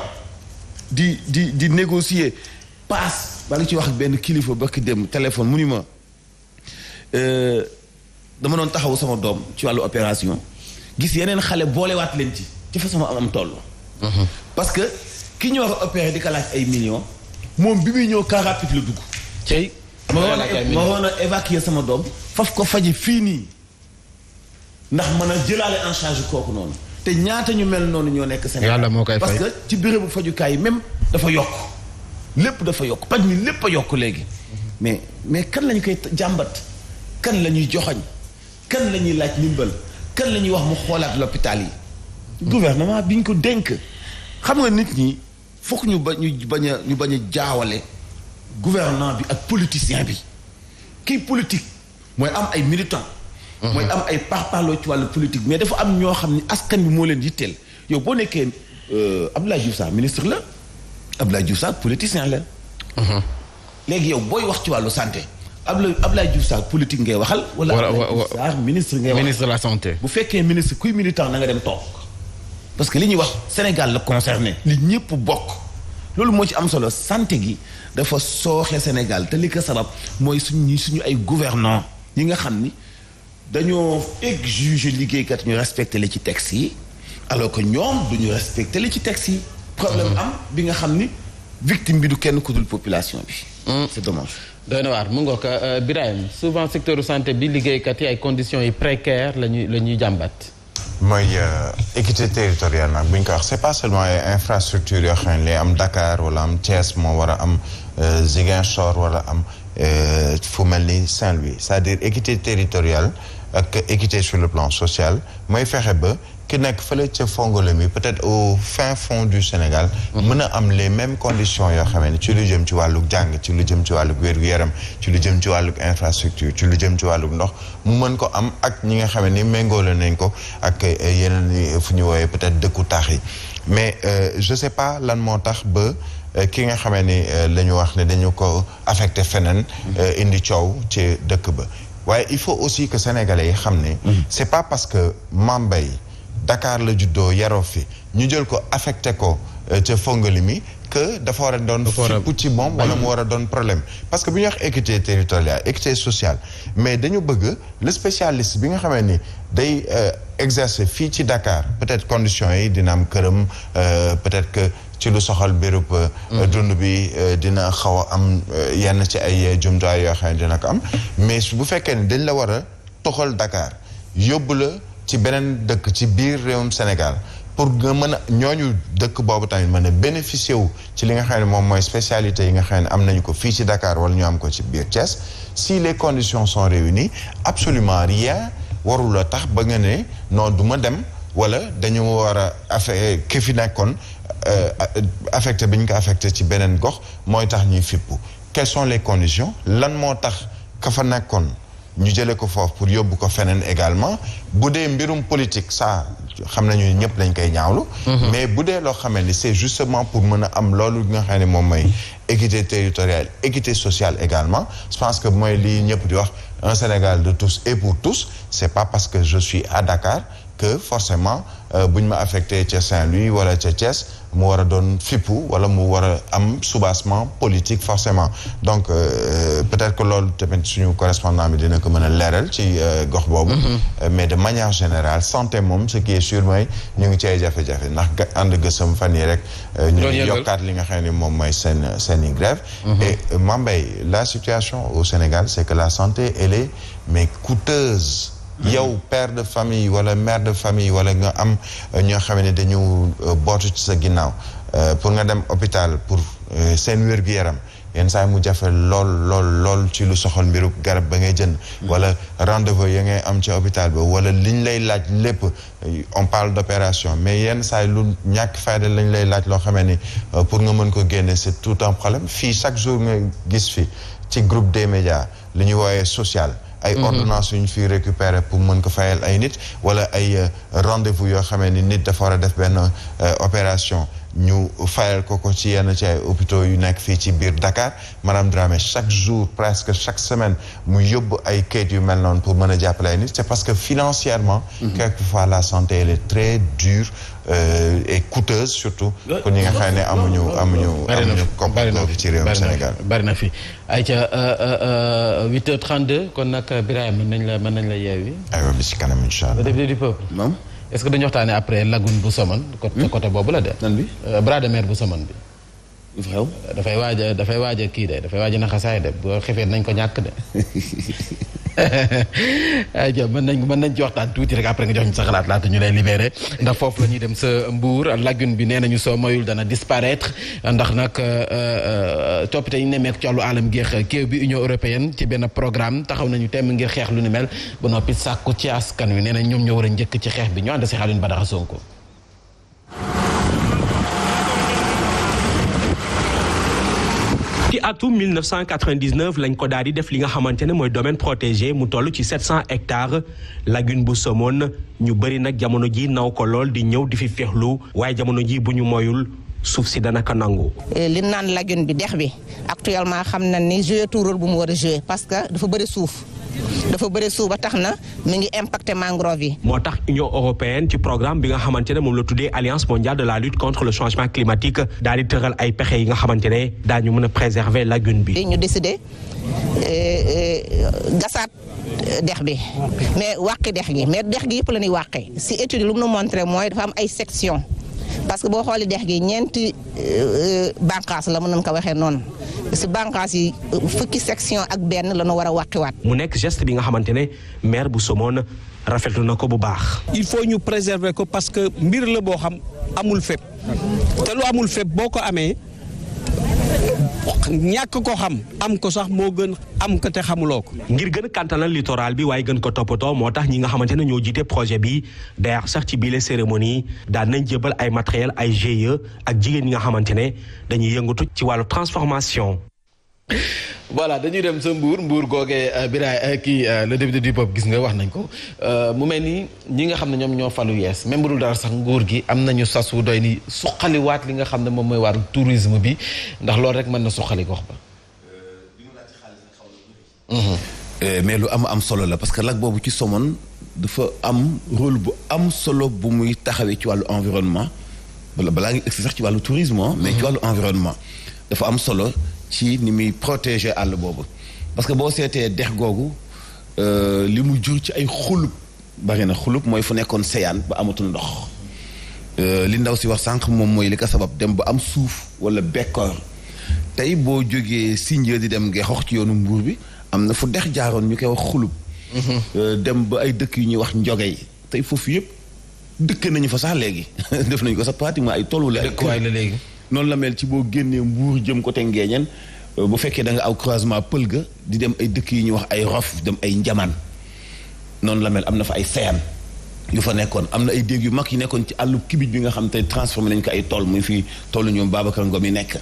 di négocier paas ba nga ci wax ak benn kilifa ba ki dem téléphone mu ni ma dama doon taxaw sama doom ci wàllu opération gis yeneen xale boolewaat leen ci fa sama am toll parce que ki ñu war a opérer di ko laaj ay millions moom bi muy ñëw car rapide la dugg cey ma waroon a évacuer sama doom faf ko faji fii nii ndax mën a jëlaale en charge kooku noonu te ñaata ñu mel noonu ñoo nekk Sénégal yàlla moo koy fay parce que ci bérébu fajukaay yi même dafa yokk lépp dafa yokk paj mi lépp a yokk léegi mais kan lañu koy jàmbat kan la ñuy joxoñ kan la ñuy laaj ndimbal kan la ñuy wax mu xoolaat l'hôpital yi gouvernement bi ñu ko dénk xam nga nit ñi fokk ñu bañ a jaawale gouvernement bi ak politicien bi kii politique mooy am ay militants mooy am ay parparloo ci wàllu politique mais dafa am ñoo xam ni askan bi moo leen yitteel yow boo nekkee Abdoulaye Diouf Sarr ministre la Abdoulaye Diouf Sarr politicien la léegi yow booy wax ci wàllu santé Abdoulaye Diouf Sarr politique ngay waxal wala Abdoulaye Diouf Sarr ministre ngay waxal ministre de la santé bu fekkee ministre kuy militant na nga dem toog parce que li ñuy wax Sénégal la concerné li ñëpp bokk loolu moo ci am solo santé gi dafa sooxe Sénégal te li ko sabab mooy suñu ay gouvernants yi nga xam ni dañoo exiger liggéeykat ñu respecté li ci texte yi alors que ñoom duñu respecté li ci texte yi problème am bi nga xam ni victime bi du kenn ku dul population bi c'est dommage doy na waar mu ngoo ko Birahim souvent secteur santé bi liggéeykat yi ay conditions yi précaires la ñuy jàmbat mooy équité territoriale nag bu ñu ko wax c'est pas seulement ay infrastructure yoo xam ne lay am Dakar wala am Thiès moo war a am Ziguinchor wala am fu mel ni Saint-Louis c'est-à-dire équité territoriale ak équité sur le plan social mooy fexe ba ki nekk fële ca Fongolemi peut-être au fin fond du Sénégal mën a am les mêmes conditions yoo xam ne ci lu jëm ci wàllu jàng ci lu jëm ci wàllu wér-gu-yaram ci lu jëm ci wàllu infrastructure ci lu jëm ci wàllu ndox mu mën ko am ak ñi nga xam ne ni méngoole nañ ko ak yeneen fu ñu woowee peut-être dëkku taax yi mais je sais pas lan moo tax ba ki nga xamee ni la ñu wax ne dañu ko affecté feneen indi coow ci dëkk ba waaye il faut aussi que sénégalais yi xam ne c'est pas parce que Mame Mbaye Dakar la juddoo yaroo fi ñu jël ko affecté ko ca Fongolimi que dafa war a doon fippu ci moom wala mu war a doon problème parce que bu ñuy wax équité territoriale équité sociale mais dañu bëgg le spécialiste bi nga xamee ni day exercer fii ci Dakar peut-être conditions yi dina am këram peut-être que ci lu soxal béréb dund bi dina xaw a am yenn ci ay jumtuwaay yoo xam ne dina ko am mais bu fekkee ne dañ la war a toxal Dakar yóbbu la ci beneen dëkk ci biir réewum Sénégal pour nga mën a ñooñu dëkk boobu tamit mën a bénéficier wu ci li nga xam ne moom mooy spécialité yi nga xam ne am nañu ko fii ci Dakar wala ñu am ko ci biir Thiès si les conditions sont réunies absolument rien warul a tax ba nga ne non du ma dem wala dañu war a affecté ki fi nekkoon affecté bi ñu ko affecté ci beneen gox mooy tax ñuy fippu quelles sont les conditions lan moo tax ka fa nekkoon ñu jëlee ko foofu pour yóbbu ko feneen également bu dee mbirum politique ça xam nañu ñëpp lañ koy ñaawlu mais bu dee loo xamee ni c'est justement pour mën a am loolu nga xam ne moom mooy équité territoriale équité sociale également je pense que mooy lii ñëpp di wax un Sénégal de tous et pour tous c'est pas parce que je suis à Dakar que forcément bu ñu ma affecté ca Saint-Louis wala ca Thiès mu war a doon fippu wala mu war a am soubassement politique forcément donc peut-être que loolu tamit suñu correspondant bi dina ko mën a leeral ci gox boobu mais de manière générale santé moom ce qui est sûr mooy ñu ngi ci ay jafe-jafe ndax ànd gësam fan yi rek ñu ngi yokkaat li nga xam ne moom mooy seen i grève et Mame Mbaye la situation au Sénégal c'est que la santé elle est mais coûteuse yow père de famille wala mère de famille wala nga am ñoo xam ne dañu bootu ci sa ginnaaw pour nga dem hôpital pour seen wér-gu-yaram yenn saa yi mu jafe lool ci lu soxal mbiru garab ba ngay jënd wala rendez-vous ya ngay am ci hôpital ba wala liñ lay laaj lépp on parle d'opération mais yenn saa yi lu ñàkk fayda lañ lay laaj loo xamee ni pour nga mën ko génne c'est tout un problème fii chaque jour nga gis fi ci groupe des médias li ñuy woowee social ay ordonnances yu ñu fiy récupérer pour mën ko fayal ay nit wala ay rendez-vous yoo xamee ni nit dafa war a def benn opération ñu fayal ko ci yenn ci ay hôpitaux yu nekk fii ci biir Dakar madame Dramé chaque jour presque chaque semaine mu yóbbu ay kayit yu mel noonu pour mën a jàppale ay nit c'est parce que financièrement quelquefois la santé elle est très dure et coûteuse surtout pour ñi nga xam ne amuñu koppar ci réew Sénégal bari na fi ay ca 8h32 kon nag Birahim mën nañ la yeewi aywa bi ci kanam incha allah le député du peuple moom est-ce que dañu waxtaanee après lagune bu Somone côté boobu la de nan bi bras de mer bu Somone bi xew dafay waaj a kii de dafay waaj a naxasaay de boo xefee nañ ko ñàkk de ayca mën nañ ci waxtaan tuuti rek après nga jox ñu sa xalaat laata ñu lay libéré ndax foofu la ñuy dem sa Mbour lagune bi nee nañu soo moyul dana disparaître ndax nag coppite yi nemmeeku ci wàllu alam géex kéew bi Union européenne ci benn programme taxaw nañu temm ngir xeex lu ni mel ba noppi sàkku ci askan wi nee nañ ñoom ñoo war a njëkk ci xeex bi ñu ànd si Alioune Badara Sonko. ci atum 1999 lañ ko daal di def li nga xamante ne mooy domaine protégé mu toll ci 700 hectares lagune bu Somone ñu bëri nag jamono ji naw ko lool di ñëw di fi feexlu waaye jamono ji bu ñu moyul suuf si dana ko nangu. li naan lagune bi dex bi actuellement xam na ni joué tout rôle bu mu war a joué parce que dafa bëri suuf ba tax na mi ngi impacté mangrove yi. moo tax Union européenne ci programme bi nga xamante ne moom la tuddee Alliance mondiale de la lutte contre le changement climatique daal di tëral ay pexe yi nga xamante ne daañu mën a préserver lagune bi. ñu décidé gasaat dex bi mais wàqi dex gi mais dex gi yëpp la ñuy wàqee si étude lu mu nu montré mooy dafa am ay section parce que boo xoolee dex gi ñeenti bànqaas la mën nañu ko waxee noonu si bànqaas yi fukki section ak benn la ñu war a wàqiwaat. mu nekk geste bi nga xamante ne maire bu Somone rafetlu na ko bu baax. il faut ñu préserver ko parce que mbir la boo xam amul fépp te lu amul fépp boo ko amee ñàkk ko xam am ko sax moo gën am ko te xamuloo ko. ngir gën a kantanal littoral bi waaye gën ko toppatoo moo tax ñi nga xamante ne ñoo jiite projet bi d'ailleurs sax ci biile cérémonie daan nañ jébal ay matériel ay GIE ak jigéen ñi nga xamante ne dañuy yëngatu ci wàllu transformation. voilà dañuy dem sa Mbour googee Birahim le député du peuple gis nga wax nañ ko mu mel ni ñi nga xam ne ñoom ñoo falu yees même bu dul dara sax nguur gi am nañu sas wu doy ni suqaliwaat li nga xam ne moom mooy wàllu tourisme bi ndax loolu rek mën na suqali gox ba. mais lu am solo la parce que lac boobu ci Somone dafa am rôle bu am solo bu muy taxawee ci wàllu environnement balaa ngi egsi sax ci wàllu tourisme mais ci wàllu environnement dafa am solo. ci ni muy protéger àll boobu parce que boo seetee dex googu li mu jur ci ay xulub bari na xulub mooy fu nekkoon seyaan ba amatul ndox li ndaw si wax sànq moom mooy li ko sabab dem ba am suuf wala bekkoor tey boo jógee Sindia di dem Ngexox ci yoonu Mbuur bi am na fu dex jaaroon ñu koy wax xulub dem ba ay dëkk yu ñuy wax njogey tey foofu yëpp dëkk nañu fa sax léegi def nañu ko sax pratiquement ay tool wala dëkkuwaay la léegi noonu la mel ci boo génnee Mbuur jëm côté Ngéeñeen bu fekkee da nga aw croisement pël ga di dem ay dëkk yi ñuy wax ay rof dem ay njamaan noonu la mel am na fa ay seyaan yu fa nekkoon am na ay déeg yu mag yi nekkoon ci àllu kibij bi nga xam te transformé nañ ko ay tool muy fii toolu ñoom Babacar Ngom yi nekk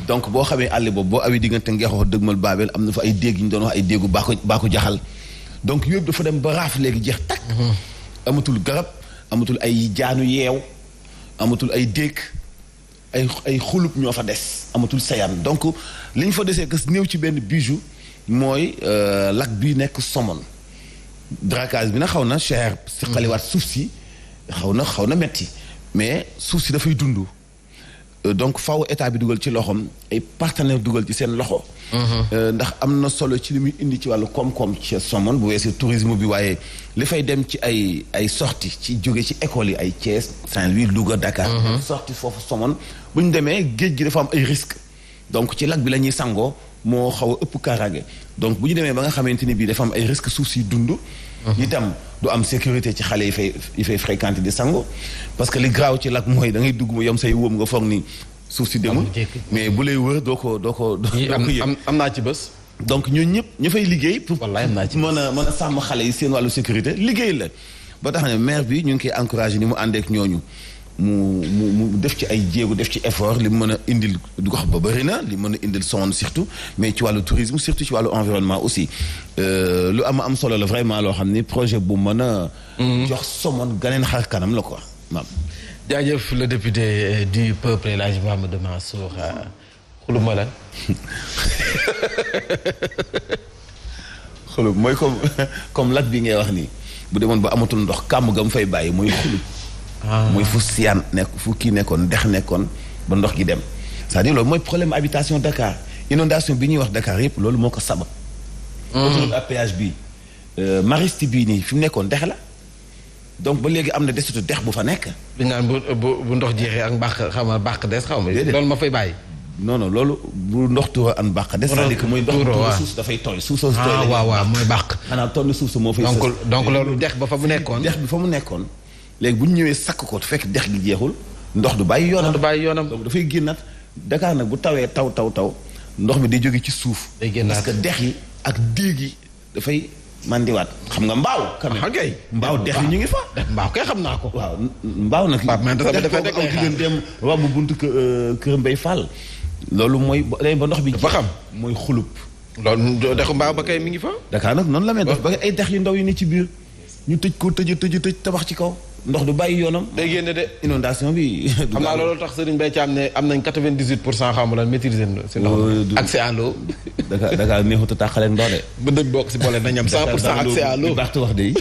donc boo xamee àll boobu boo awee diggante Ngexox dëgmal Babel am na fa ay déeg yu ñu doon wax ay déegu baako jaxal donc yëpp dafa dem ba raaf léegi jeex takk amatul garab amatul ay jaanu yeew amatul ay déeg ay xulub ñoo fa des amatul sayaan donc li ñu fa desee que néew ci benn bijou mooy lac bi nekk Somone dragage bi na xaw na cher si xaliwaat suuf si xaw na metti mais suuf si dafay dund donc faaw état bi dugal ci loxoom ay partenaire dugal ci seen loxo ndax am na solo ci li muy indi ci wàllu koom-koom ci Somone bu weesee tourisme bi waaye li fay dem ci ay sortie ci jóge ci école yi ay Thiès Saint-Louis Louga Dakar sortie foofu Somone bu ñu demee géej gi dafa am ay risques donc ci lac bi la ñuy sangoo moo xaw a ëpp kaaraange donc bu ñu demee ba nga xamante ni bii dafa am ay risques suuf si dund itam du am sécurité ci xale yi fay fréquenter di sango parce que li graaw ci lac mooy da ngay dugg mu yom say wóom nga foog ni suuf si demul mais bu lay wër doo ko am naa ci bés. donc ñooñu ñëpp ñu fay liggéey pour mën a sàmm xale yi seen wàllu sécurité liggéey la ba tax ne maire bi ñu ngi koy encouragé ni mu àndeek ñooñu mu def ci ay jéego def ci effort li mu mën a indil gox ba bëri na li mën a indil son surtout mais ci wàllu tourisme surtout ci wàllu environnement aussi lu am solo la vraiment loo xam ni projet bu mën a jox Somone ganeen xar kanam la quoi maam jaajëf le député du peuple El Hadji Mouhamadou Mansour xuluma lan xulub mooy comme lat bi ngay wax nii bu demoon ba amatul ndox kàmm ga mu fay bàyyi mooy xulub mooy fu siyaan nekk fu kii nekkoon dex nekkoon ba ndox gi dem c'est-à-dire loolu mooy problème habitation Dakar inondation bi ñuy wax Dakar yëpp loolu moo ko sabab autoroute à péage bi Mariste bii nii fi mu nekkoon dex la donc ba léegi am na desitu dex bu fa nekk bi naan bu ndox jeexee ak mbàq xaw ma bàq des xaw ma loolu ma fay bàyyi non loolu bu ndox tuura an bàq des c'est-à-dire que mooy ndox tuura suuf dafay tooy suuf soo tooy waaw mooy bàq xanaa tonn suuf sa moo fay donc loolu dex ba fa mu nekkoon dex bi fa mu nekkoon léegi bu ñu ñëwee sakk ko fekk dex gi jeexul ndox du bàyyi yoonam donc dafay génnaat Dakar nag bu tawee taw ndox mi day jóge ci suuf parce que dex yi ak déeg yi dafay mandiwaat xam nga mbaaw kay mbaaw dex yi ñu ngi fa mbaaw kay xam naa ko waaw mbaaw nag dex ko aw digganteem rob bu buntu kër Mbay Fall loolu mooy ba ndox bi fa xam mooy xulub loolu dexu mbaaw ba kay mi ngi fa Dakar nag noonu la mel def ba ay dex yu ndaw yu ne ci biir ñu tëj ko tëj tabax ci kaw ndox du bàyyi yoonam. day génne de. inondation bi. xam naa loolu tax Serigne Mbaye Thiam ne am nañ 98% xam nga maîtriser si ndox. accès à l'eau. Dakar neexut a tàqaleeg ndox de. bu dëgg bokk si boole nañ am 100% accès à l'eau. baax wax de.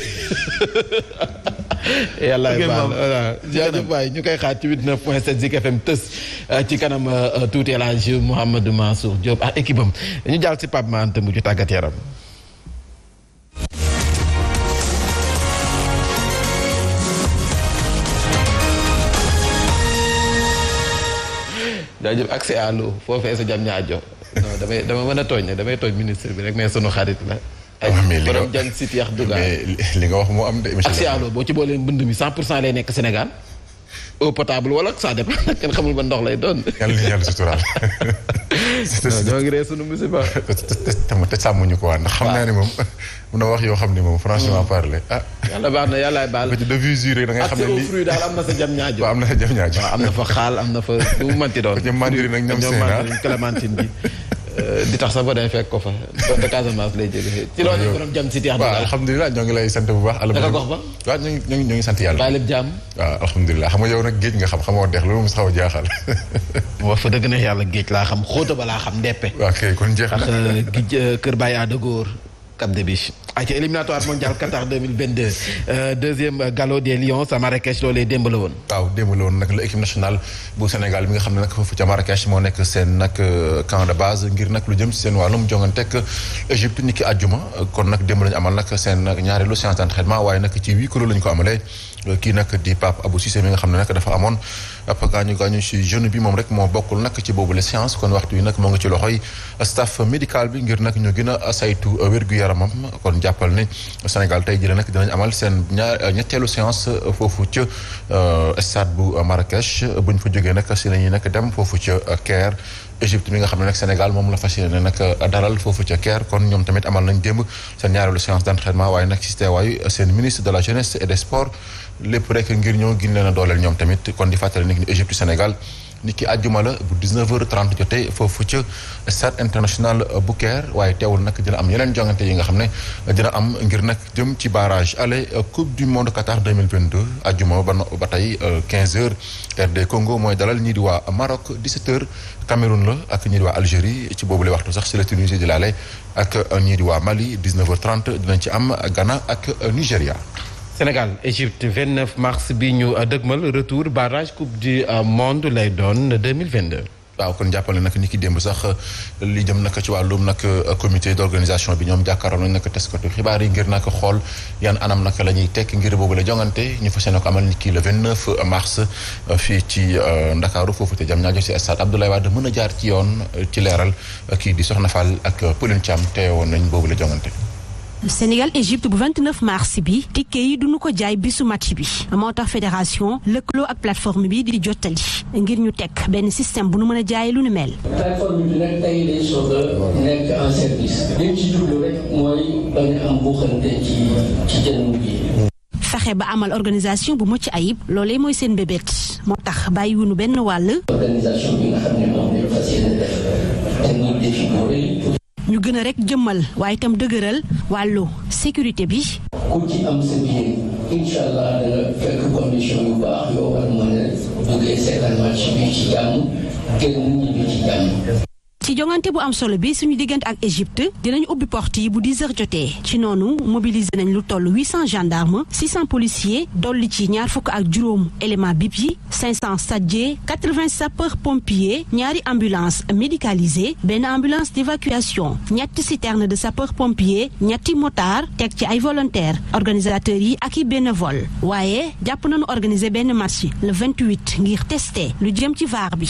yàlla baal voilà jaajëf waay ñu koy xaar ci 89.7 Zik FM tës ci kanam tuuti El Hadji Mouhamadou Mansour Diop ak équipe am ñu jàll si Pape Mante mu ci tàggat yaram. jaajëf accès à l'eau foofee sa jam ñaajo non dama mën a tooñ ne damay tooñ ministre bi rek mais sunu xarit la. ay borom jàng site yax duga li nga wax moo am de. accès à l'eau boo ci boolee mbënd mi 100% lay nekk Sénégal eau potable wala ça dépend kenn xamul ba ndox lay doon. yàlla suturaal. ñoo ngi ree sunu musiba. te sàmmuñu ko waa ndax xam naa ne moom mun na wax yoo xam ne moom franchement parler ah. yàlla baax na yàllaay baal. de vue jurée da ngay xam ne lii fruit daal am na sa jam ñaajo. waaw am na sa jam ñaajo. waaw am na fa xaal am na fa lu mu mënti doon. ñoom mandarin ak ñoom seen mandarin clémentine bi. di tax sax ba day fekk ko fa donte Casamance lay jógee. ci loolu ñu borom jam si teex. waaw alhamdulilah ñoo ngi lay sant bu baax. naka gox ba. waaw ñoo ngi sant yàlla. bàyyi lépp jàmm. waaw alhamdulilah xam nga yow nag géej nga xam xamoo dex loolu mu xaw a jaaxal. wax fa dëgg na yàlla géej laa xam xóota ba laa xam ndeppe. waaw kay kon jeex na. ak Kër Baye de Góor Cap des Biches. ci éliminatoire mondial Qatar 2022 deuxième galop des Lions à Marrakech loolee démb la woon. waaw démb la woon nag la équipe nationale bu Sénégal bi nga xam ne nag foofu ca Marrakech moo nekk seen nag camp de base ngir nag lu jëm si seen wàllum jonganteeg Égypte niki àjjuma kon nag démb la ñu amal nag seen ñaareelu séance d'entraînement waaye nag ci huis clos la ñu ko amalee kii nag di Pape Abou Cissé mi nga xam ne nag dafa amoon ab gaañu si jeune bi moom rek moo bokkul nag ci boobu la séance kon waxtu wi nag moo ngi ci loxoy staff médical bi ngir nag ñu gën a saytu wér-gu-yaramam kon jàppal ni Sénégal tey jii nag dinañ amal seen ñetteelu séance foofu ca stade bu Marrakech bu ñu fa jógee nag si nañu nag dem foofu ca Caire Égypte mi nga xam ne nag Sénégal moom la fas yéene nag dalal foofu ca Caire kon ñoom tamit amal nañ démb seen ñaareelu séance d'entraînement waaye nag si teewaayu seen ministre de la jeunesse et des sports lépp rek ngir ñoo gën leen a dooleel ñoom tamit kon di fàttali nag ni Égypte Sénégal nit ki àjjuma la bu 19h30 jotee foofu ca stade international bu Caire waaye teewul nag dina am yeneen jongante yi nga xam ne dina am ngir nag jëm ci barrage aller coupe du monde Qatar 2022 àjjuma ba tey 15h RD Congo mooy dalal ñii di waa Maroc 17h Cameroun la ak ñii di waa Algérie ci boobu lay waxtu sax si la Tunisie di laale ak ñii di waa Mali 19h30 dinañ ci am Ghana ak Nigéria. Sénégal Égypte 29 mars bi ñu dëgmal retour barrage coupe du monde lay doon 2022. waaw kon jàppale nag ni ki démb sax li jëm nag ci wàllum nag comité d'organisation bi ñoom jàkkaarloo nañ nag taskatu xibaar yi ngir nag xool yan anam nag la ñuy tekk ngir boobu la jongante ñu fas yéene ko amal ni ki le 29 mars fii ci Ndakaaru foofu te Diamniadio ci stade Abdoulaye Wade mën a jaar ci yoon ci leeral kii di Soxna Fall ak Pauline Thiam teewoon nañ boobu la jongante. Sénégal Égypte bu 29 mars bi ticket yi duñu ko jaay bisu match bi moo tax fédération lëkkaloo ak plateforme bi di jottali ngir ñu teg benn système bu nu mën a jaay lu nu mel. plateforme bi nag tey lay soog a nekk en service li ñu ci jublu rek mooy bañ a am buuxante ci jënd bi. fexe ba amal organisation bu mucc ayib loolee mooy seen bébét moo tax bàyyiwunu benn wàll. organisation bi nga xam ne moom dañu fas yéene def technique défi bu rëy. ñu gën a rek jëmmal waaye itam dëgëral wàllu sécurité bi. ku ci am sa biir incha allah da nga fekk condition yu baax yoo war a mën a duggee seetaan match bi ci jàmm génn ñibbi ci jàmm. ci jongante bu am solo bi suñu diggante ak Égypte dinañ ubbi porte yi bu 10 heures jotee ci noonu mobiliser nañ lu toll 800 gendarmes 600 policiers dolli ci ñaar fukk ak juróom élément BIP yi 500 stadiers 80 sapeurs pompiers ñaari ambulance médicalisée benn ambulance d'évacuation ñetti citerne de sapeurs pompiers ñetti motard teg ci ay volontaires organisateurs yi ak i bénévole waaye jàpp nañu organiser benn match le 28 ngir tester lu jëm ci VAR bi.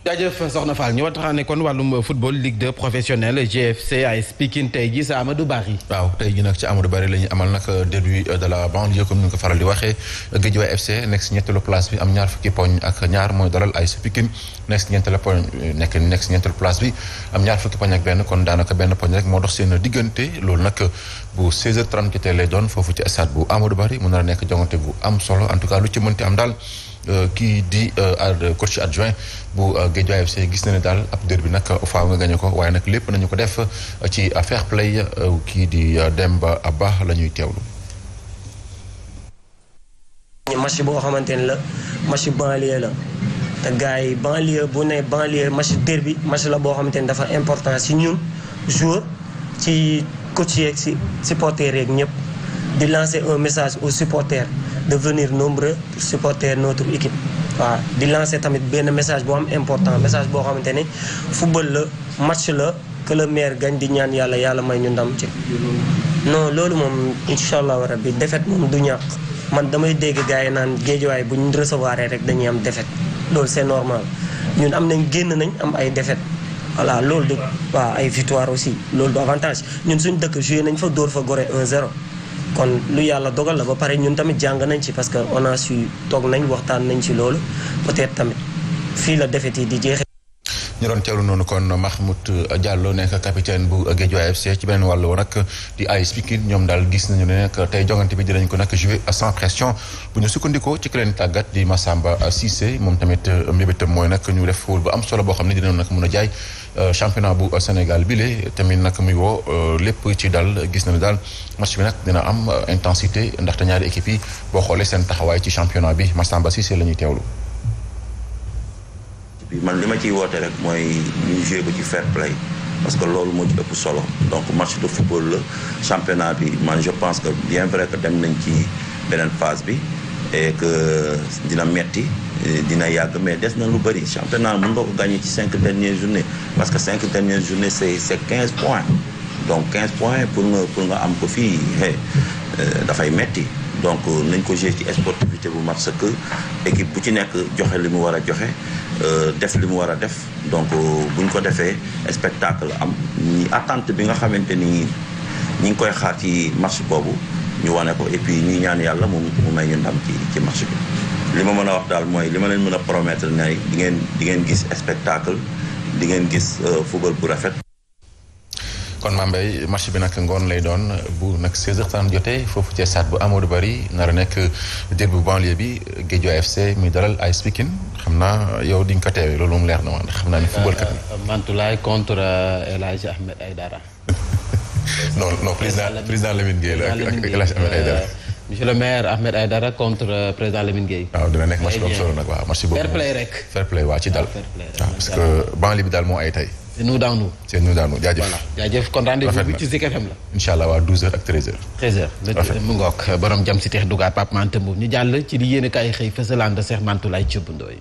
jaajëf soxna Fall ñu waxtaanee kon wàllum football Ligue 2 professionnel GFC AS Pikine tey jii sa Amadou Barry. waaw tey jii nag ci Amadou Barry la ñu amal nag début de la banlieue comme ni nga ko faral di waxee Guédiawaye FC nekk si ñetteelu place bi am ñaar fukki poñ ak ñaar mooy dalal AS Pikine nekk si ñetteelu place bi am ñaar fukki poñ ak benn kon daanaka benn poñ rek moo dox seen diggante loolu nag bu 16h30 jotee lay doon foofu ci stade bu Amadou Barry mun na nekk jongante bu am solo en tout cas lu ci mënti am daal. kii di coach adjoint bu Guédiawaye FC gis na ne daal ab derby bi nag faaw nga gañe ko waaye nag lépp nañu ko def ci fair play kii di Demba Abba la ñuy teewlu. match boo xamante ne la match banlieue la te gars yi banlieue bu ne banlieue match derby match la boo xamante ne dafa important si ñun joueur ci coach yeeg si supporters yeeg ñëpp di lancer un message aux supporters. de venir nombreux pour supporter notre équipe waaw di lancer tamit benn message boo am important message boo xamante ne football la match la que le maire gagne di ñaan yàlla may ñu ndam ci. non loolu moom incha allah rabbi défaite moom du ñàkk man damay dégg gars yi naan Guédiawaye bu ñu recevoir rek dañuy am défaite loolu c'est normal ñun am nañ génn nañ am ay défaite voilà loolu du waaw ay victoire aussi loolu du avantage ñun suñ dëkk joué nañ fa dóor fa Gorée 1-0. kon lu yàlla dogal la ba pare ñun tamit jàng nañ ci parce que on a su toog nañ waxtaan nañ ci loolu peut-être tamit fii la défaite yi di jeexee. ñu doon teewlu noonu kon Mahmoud Diallo nekk capitaine bu Guédiawaye FC ci beneen wàll nag di AS Pikine ñoom daal gis nañu ne nag tey jongante bi dinañ ko nag jouer sans pression bu ñu sukkandikoo ci ki leen tàggat di Massamba Cissé moom tamit mbébétam mooy nag ñu def football bu am solo boo xam ne dinañ nag mën a jaay championnat bu Sénégal bi le tamit nag muy woo lépp ci daal gis na ne daal match bi nag dina am intensité ndaxte ñaari équipe yi boo xoolee seen taxawaay ci championnat bi Massamba Cissé la ñuy teewlu. man li ma ciy woote rek mooy ñu joué ko ci fair play parce que loolu moo ci ëpp solo donc match de football la championnat bi man je pense que bien vrai que dem nañ ci beneen phase bi et que dina metti dina yàgg mais des na lu bëri championnat mën nga ko gagné ci 5 dernières journées parce que 5 dernières journées c'est 15 points donc 15 points pour nga am ko fii dafay metti donc nañ ko jouer ci sportivité bu mat sëkk équipe bu ci nekk joxe li mu war a joxe def li mu war a def donc buñ ko defee spectacle am ñi attente bi nga xamante ni ñi ngi koy xaar ci match boobu ñu wane ko et puis ñuy ñaan yàlla mu may ñu ndam ci match bi. li ma mën a wax daal mooy li ma leen mën a promettre ne di ngeen gis spectacle di ngeen gis football bu rafet. kon Mambay match bi nag ngoon lay doon bu nag 16h30 jotee foofu ci stade bu Amadou Barry nar a nekk derby bu banlieue bi Guédiawaye FC muy dalal AS Pikine xam naa yow di nga ko teewee loolu moom leer na ma ndax xam naa ne football kat Mantoulaye contre El Hadj Ahmed Aïdara. non président Lamine Gueye la ak El Hadj Ahmed Aïdara. monsieur le maire Ahmed Aïdara contre président Lamine Gueye. waaw dina nekk match bu am solo nag waaw match boobu. fair play rek. fair play waa ci dal. waaw parce que banlieue bi daal moo ay tey. c'est nous dans nous. c'est nous dans nous jaajëf. voilà jaajëf kon rendez-vous bi ci Zik FM la. incha allah waa 12h ak 13h. 13h. rafet mu ngoog borom jam si teex dugaat Pape Mante Mbow ñu jàll ci li yéen a kaay xëy fësalaan de Cheikh Mantoulaye Thioub Ndoye.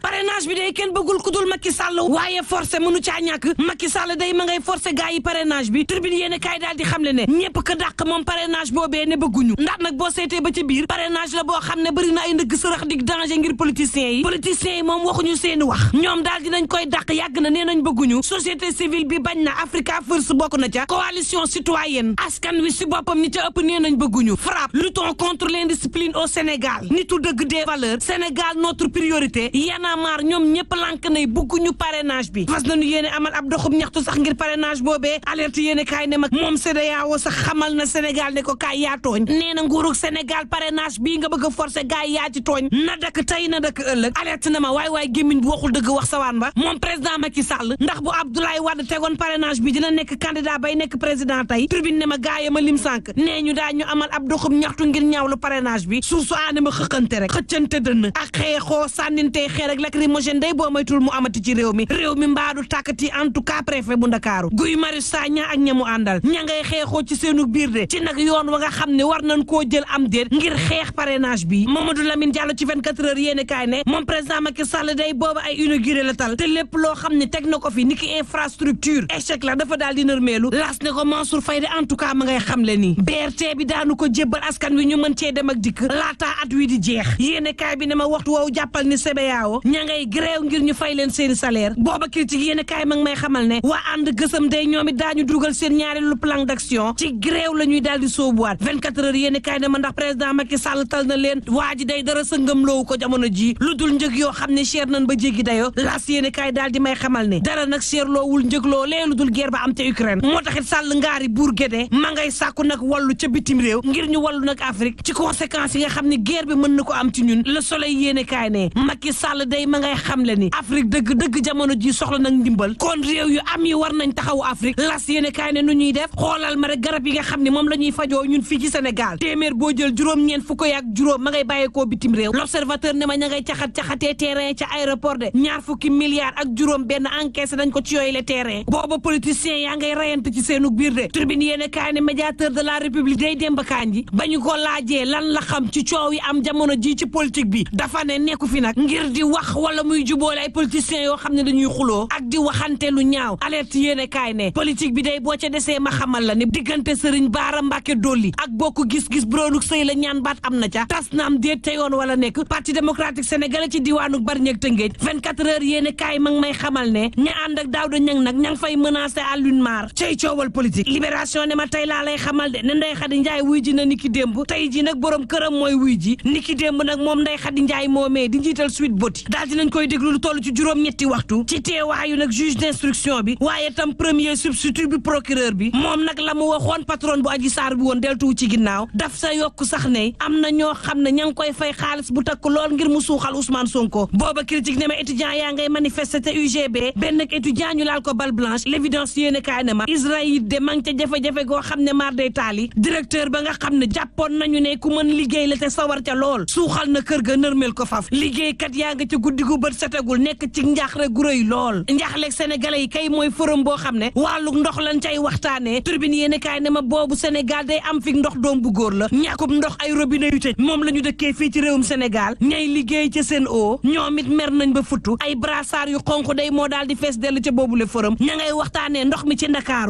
parrainage bi day kenn bëggul ku dul Macky Sall waaye forcé mënu caa ñàkk Macky Sall day ma ngay forcé gars yi parrainage bi tribune yéene kaay daal di xamle ne ñëpp ka dàq moom parrainage boobee ne bëgguñu ndax nag boo seetee ba ci biir parrainage la boo xam ne bëri na ay ndëgg sërëx dig danger ngir politiciens yi moom waxuñu seeni wax ñoom daal dinañ koy dàq yàgg na nee nañ bëgguñu société civile bi bañ na Africa First bokk na ca coalition citoyenne askan wi si boppam ñi ca ëpp nee nañ bëgguñu FRAPP luttons contre l'indiscipline au Sénégal nitu dëgg des valeurs Sénégal notre priorité Y'en a marre ñoom ñëpp lànk nay bëgguñu parrainage bi fas nañu yéene amal ab doxub ñaxtu sax ngir parrainage boobee alerte yéene kaay ne mag moom CEDEAO sax xamal na Sénégal ne ko kaay yaa tooñ nee na nguurug Sénégal parrainage bii nga bëgg a forcer gaay yaa ci tooñ na dakk tey na dakk ëllëg alerte na ma waay gémmiñ bu waxul dëgg wax sawaan ba moom président Macky Sall ndax bu Abdoulaye Wade tegoon parrainage bi dina nekk candidat bay nekk président tey tribune ne ma gaay ma lim sànk nee ñu daa ñu amal ab doxub ñaxtu ngir ñaawlu parrainage bi suuf su aane ma xëqante rek xëccante dënn ak xeexoo sànnintey xeer ak lacrymogène day boo moytul mu amati ci réew mi mbaadu tàkkati en tout cas préfet bu Ndakaaru Guy Marius Sagna ak ñamu àndal ña ngay xeexoo ci seenu biir de ci nag yoon wa nga xam ne war nañ koo jël am déet ngir xeex parrainage bi Mamadou Lamine Diallo ci 24 heures yéene kaay ne moom président Macky Sall day booba ay inauguré la tal te lépp loo xam ne teg na ko fi niki infrastructure échec la dafa daal di nërmeelu las ne ko Mansour Faye de en tout cas ma ngay xam le ni BRT bi daanu ko jébbal askan wi ñu mën cee dem ak dikk laataa at wi di jeex yéene kaay bi ne ma waxtu woowu jàppal ni CBAO ña ngay gréew ngir ñu fay leen seeni salaire booba critique yéene kaay ma ngi may xamal ne waa ànd gësam day ñoom it daañu dugal seen ñaareelu plan d'action ci gréew la ñuy daal di soobuwaat 24 heures yéene kaay ne ma ndax président Macky Sall tal na leen waa ji day dara sa ngëm loowu ko jamono ji lu dul njëg yoo xam ne cher nañ ba jéggi dayo laas yéene kaay daal di may xamal ne dara nag cher loowul njëg loo lee lu dul guerre ba am te Ukraine moo taxit Sall ngaari buur gédee ma ngay sàkku nag wallu ca bitim réew ngir ñu wallu nag Afrique ci conséquences yi nga xam ne guerre bi mën na ko am ci ñun Le Soleil yéene kaay ne Macky Sall day ma ngay xamle ni Afrique dëgg jamono ji soxla nag ndimbal kon réew yu am yi war nañ taxawu Afrique las yéene kaay ne nu ñuy def xoolal ma rek garab yi nga xam ne moom la ñuy fajoo ñun fii ci Sénégal téeméer boo jël juróom-ñeent fukk ak juróom ma ngay bàyyeekoo bitim réew L'Observateur ne ma ña ngay caxatee terrain ca aéroport de ñaar fukki milliards ak juróom benn encaissé nañ ko ci yooyu le terrain booba politiciens yaa ngay rayante ci seenu biir de Tribune yéene kaay ne médiateur de la République day Demba Kandji ba ñu ko laajee lan la xam ci coow yi am jamono ji ci politique bi dafa ne nekku fi nag ngir di wax wala muy jubóole ay politiciens yoo xam ne dañuy xuloo ak di waxante lu ñaaw alerte yéene kaay ne politique bi day boo ca desee ma xamal la ne diggante Serigne Bara Mbacké Dolly ak bokk gis-gis broonuk sëy la ñaan baat am na ca tas na am déet te yoon wala nekk parti démocratique sénégalais ci diwaanuk Bargny Tëngéej 24 heures yéene kaay ma ngi may xamal ne ña ànd ak Daouda Niang nag ña ngi fay menacé Alioune Mar cay coowal politique libération ne ma tey laa lay xamal de ne Ndeye Khady Ndiaye wuy ji na niki démb tey ji nag borom këram mooy wuy ji niki démb nag moom Ndeye Khady Ndiaye moomee di njiital Sweet Beauty daal dinañ koy déglu lu toll ci juróom-ñetti waxtu ci teewaayu nag juge d'instruction bi waaye tam premier substitut bi procureur bi moom nag la mu waxoon patron bu Adji Sarr bi woon deltuwu ci ginnaaw daf sa yokk sax ne am na ñoo xam ne ña ngi koy fay xaalis bu takk lool ngir mu suuxal Ousmane Sonko booba critique ne ma étudiant yaa ngay manifester te UGB benn étudiant ñu laal ko balle blanche l'évidence yéene kaay ne ma Israël de mang ca jafe-jafe goo xam ne mar day taali directeur ba nga xam ne jàppoon nañu ne ku mën liggéey la te sawar ca lool suuxal na kër ga nërmel ko faf liggéeykat yaa nga ca guddi gu bët setagul nekk ci njaaxle gu rëy lool njaaxleeg sénégalais yi kay mooy forum boo xam ne wàllu ndox lañ cay waxtaanee turbine yéene kaay ne ma boobu Sénégal day am fi ndox doom bu góor la ñàkkub ndox ay robinet yu tëj moom la ñu dëkkee fii ci réewum Sénégal ñay liggéey ca seen o ñoom it mer nañ ba futtu ay brassard yu xonq day moo daal di fees dell ca boobule forum ña ngay waxtaanee ndox mi ci Ndakaaru